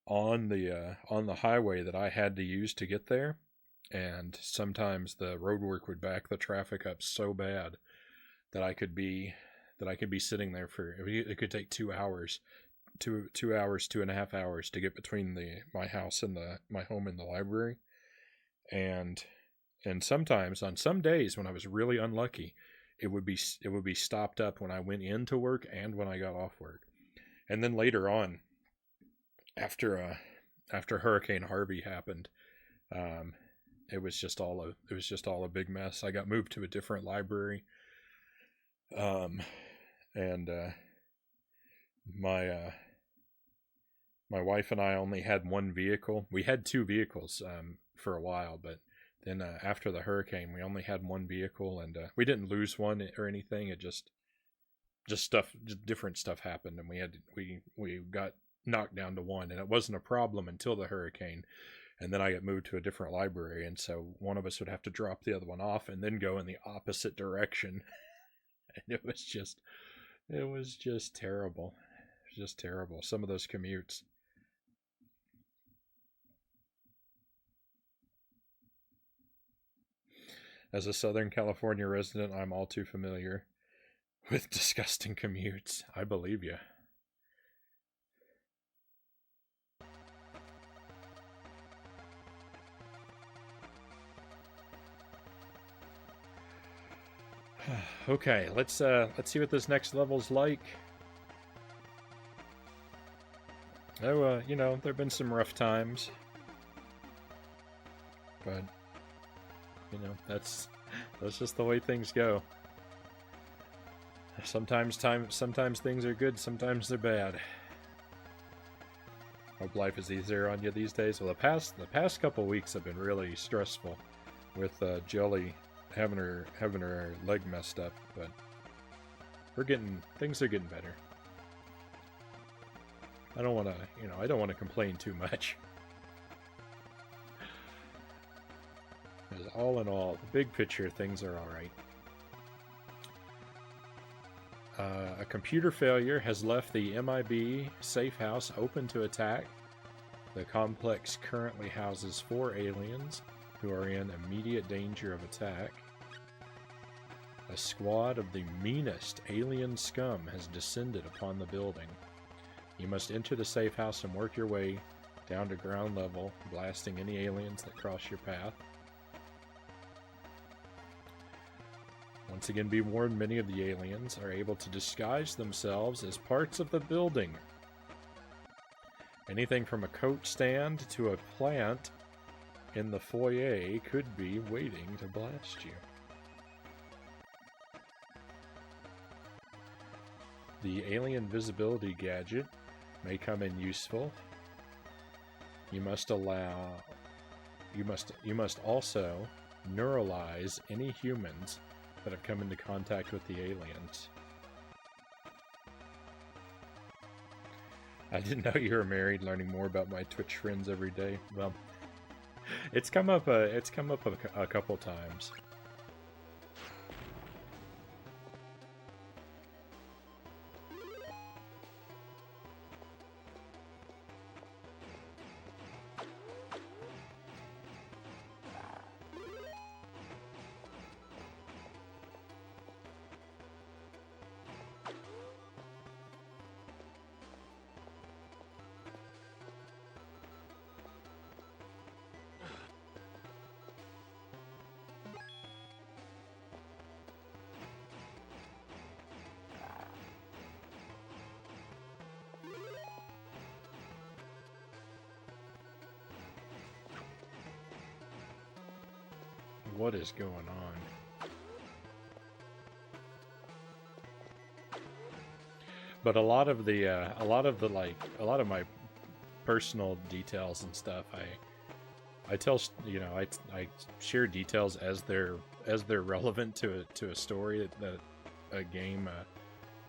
Speaker 1: on the highway that I had to use to get there, and sometimes the road work would back the traffic up so bad that I could be sitting there for, it could take 2 hours, 2.5 hours to get between my house and my home and the library. And sometimes on some days when I was really unlucky, it would be stopped up when I went into work and when I got off work. And then later on, after Hurricane Harvey happened, it was just all a big mess. I got moved to a different library, and my My wife and I only had one vehicle. We had two vehicles for a while, but then after the hurricane, we only had one vehicle, and we didn't lose one or anything. It just different stuff happened, and we got knocked down to one, and it wasn't a problem until the hurricane. And then I got moved to a different library, and so one of us would have to drop the other one off and then go in the opposite direction. And it was just terrible. It was just terrible. Some of those commutes. As a Southern California resident, I'm all too familiar with disgusting commutes. I believe you. Okay, let's see what this next level's like. Oh, you know, there've been some rough times, but you know, that's just the way things go. Sometimes things are good, sometimes they're bad. Hope life is easier on you these days. Well, the past couple weeks have been really stressful with Jelly having her leg messed up, but things are getting better. I don't want to complain too much. Because all in all, the big picture, things are all right. A computer failure has left the MIB safe house open to attack. The complex currently houses 4 aliens who are in immediate danger of attack. A squad of the meanest alien scum has descended upon the building. You must enter the safe house and work your way down to ground level, blasting any aliens that cross your path. Once again, be warned, many of the aliens are able to disguise themselves as parts of the building. Anything from a coat stand to a plant in the foyer could be waiting to blast you. The alien visibility gadget may come in useful. You must also neuralize any humans that have come into contact with the aliens. I didn't know you were married. Learning more about my Twitch friends every day. Well, it's come up a couple times. What is going on? But a lot of my personal details and stuff, I tell, you know, I share details as they're relevant to a story that a game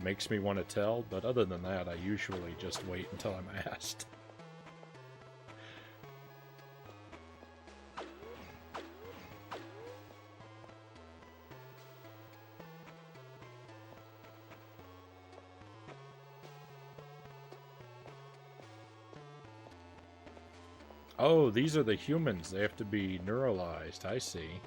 Speaker 1: makes me want to tell. But other than that, I usually just wait until I'm asked. Oh, these are the humans. They have to be neuralized. I see.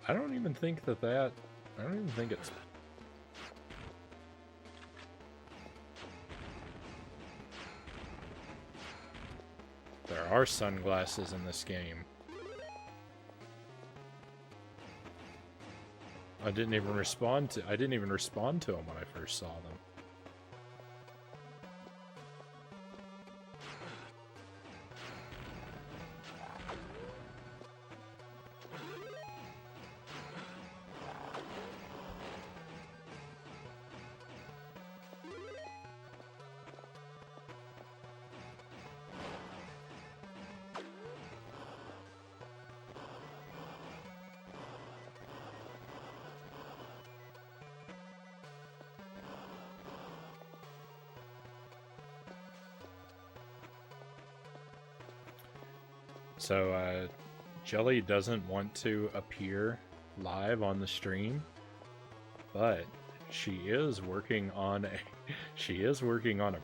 Speaker 1: I don't even think it's... There are sunglasses in this game. I didn't even respond to them when I first saw them. So, Jelly doesn't want to appear live on the stream, but she is working on a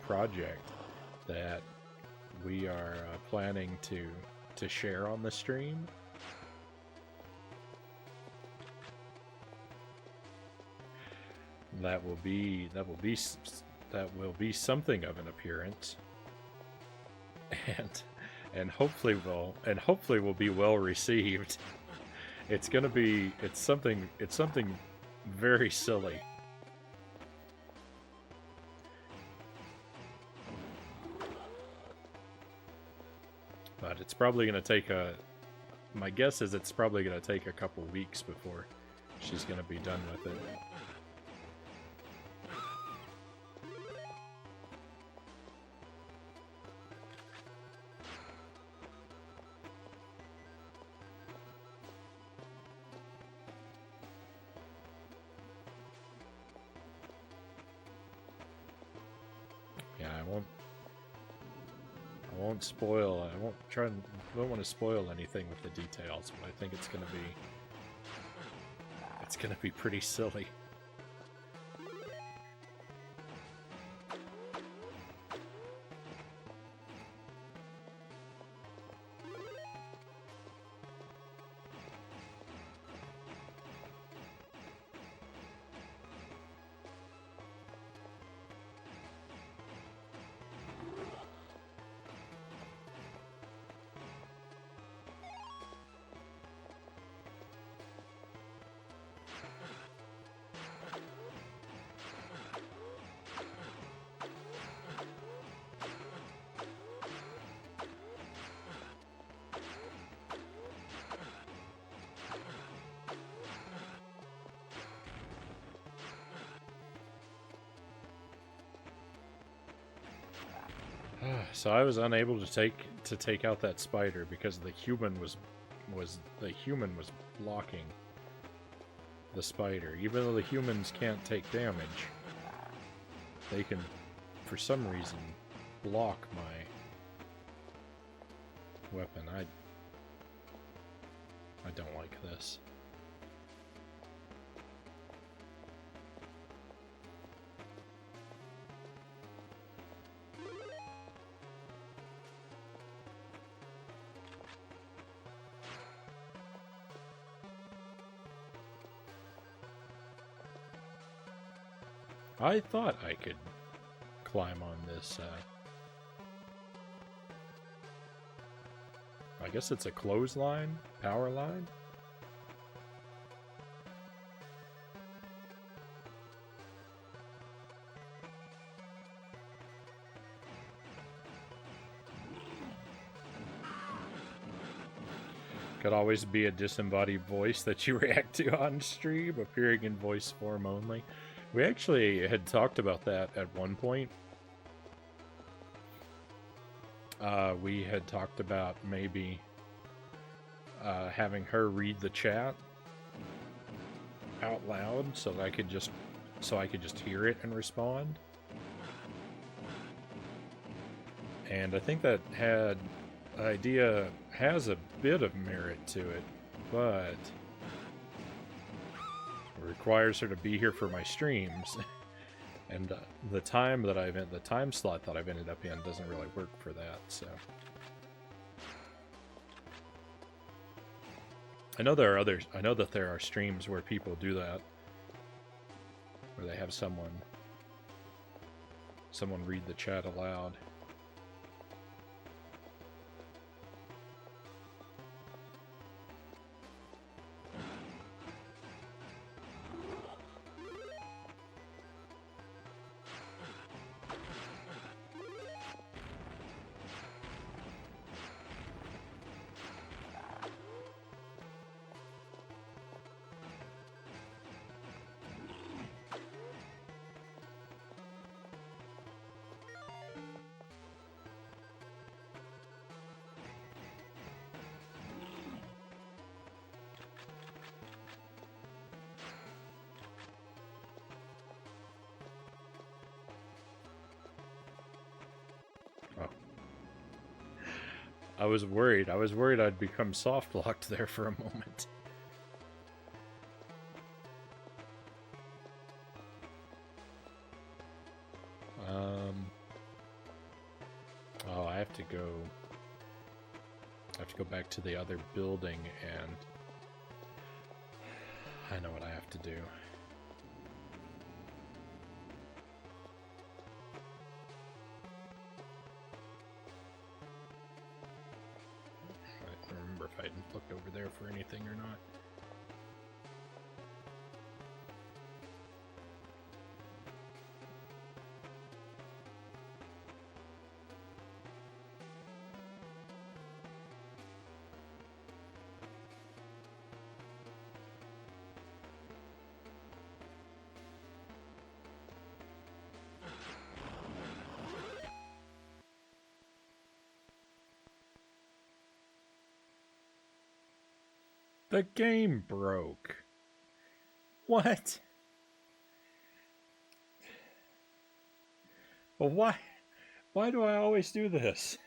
Speaker 1: project that we are planning to share on the stream. That will be something of an appearance, and hopefully will be well received. It's something very silly. But it's probably going to take my guess is it's probably going to take a couple weeks before she's going to be done with it. I don't want to spoil anything with the details, but I think it's gonna be pretty silly. So I was unable to take out that spider because the human was blocking the spider. Even though the humans can't take damage, they can, for some reason, block my weapon. I don't like this. I thought I could climb on this, I guess it's a clothesline? Power line? Could always be a disembodied voice that you react to on stream, appearing in voice form only. We actually had talked about that at one point. We had talked about maybe having her read the chat out loud so I could just hear it and respond. And I think that idea has a bit of merit to it, but requires her to be here for my streams, and the time slot that I've ended up in doesn't really work for that. So I know that there are streams where people do that, where they have someone read the chat aloud. I was worried. I was worried I'd become soft locked there for a moment. Oh, I have to go. I have to go back to the other building, and I know what I have to do. I don't remember if I looked over there for anything or not. The game broke. What? Well, why? Why do I always do this?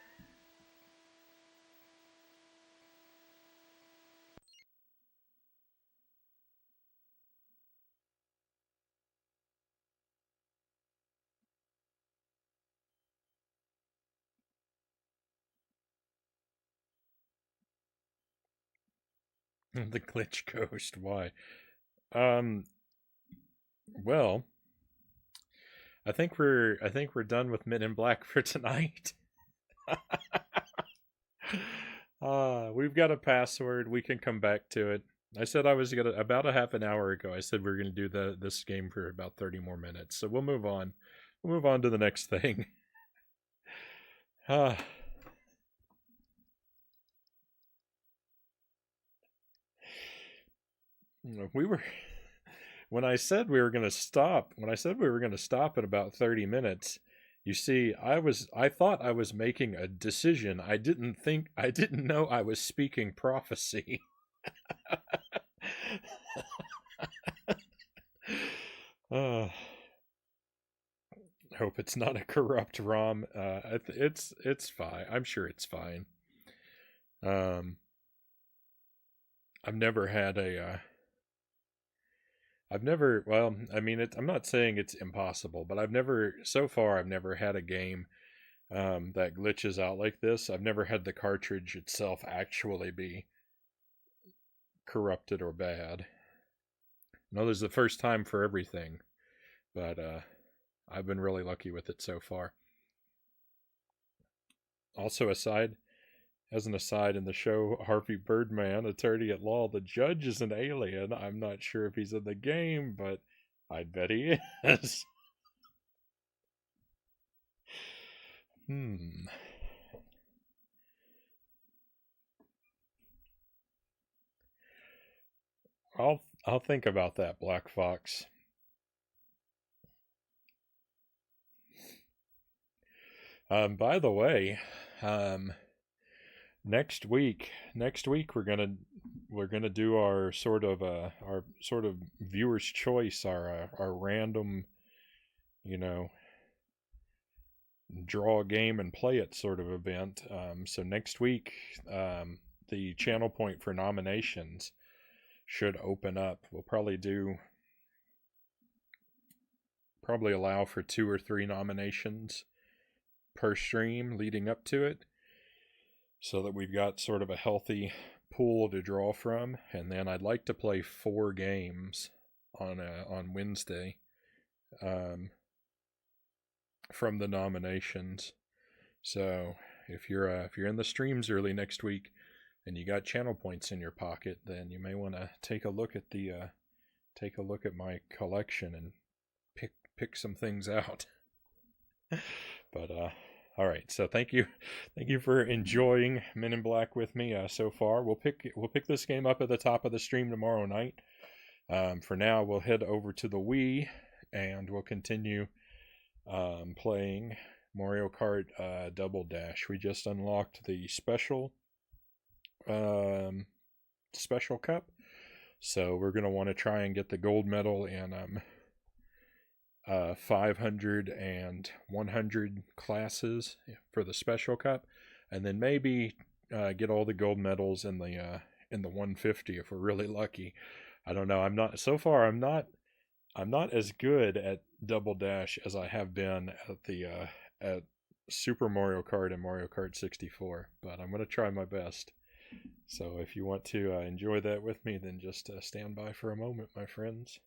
Speaker 1: The glitch ghost. Why? Well, I think we're done with Men in Black for tonight. We've got a password. We can come back to it. I said I was gonna about a half an hour ago. I said we are gonna do this game for about 30 more minutes. So we'll move on. We'll move on to the next thing. We were when I said we were going to stop. When I said we were going to stop at about 30 minutes, you see, I thought I was making a decision. I didn't know I was speaking prophecy. Hope it's not a corrupt ROM. It's fine. I'm sure it's fine. I've never had a. Well, I mean, I'm not saying it's impossible, but so far, I've never had a game that glitches out like this. I've never had the cartridge itself actually be corrupted or bad. No, there's the first time for everything, but I've been really lucky with it so far. Also, as an aside, in the show Harvey Birdman, Attorney at Law, the judge is an alien. I'm not sure if he's in the game, but I bet he is. I'll think about that, Black Fox. By the way, next week we're gonna do our sort of viewer's choice, our random, draw a game and play it sort of event. So next week, the channel point for nominations should open up. We'll probably allow for 2 or 3 nominations per stream leading up to it, so that we've got sort of a healthy pool to draw from. And then I'd like to play 4 games on Wednesday from the nominations. So if you're in the streams early next week and you got channel points in your pocket, then you may want to take a look at my collection and pick some things out. But all right, so thank you for enjoying Men in Black with me so far. We'll pick this game up at the top of the stream tomorrow night. For now, we'll head over to the Wii and we'll continue playing Mario Kart Double Dash. We just unlocked the special cup, so we're gonna want to try and get the gold medal in 500 and 100 classes for the special cup, and then maybe get all the gold medals in the 150 if we're really lucky. I don't know. I'm not so far. I'm not as good at Double Dash as I have been at the at Super Mario Kart and Mario Kart 64, but I'm gonna try my best. So if you want to enjoy that with me, then just stand by for a moment, my friends.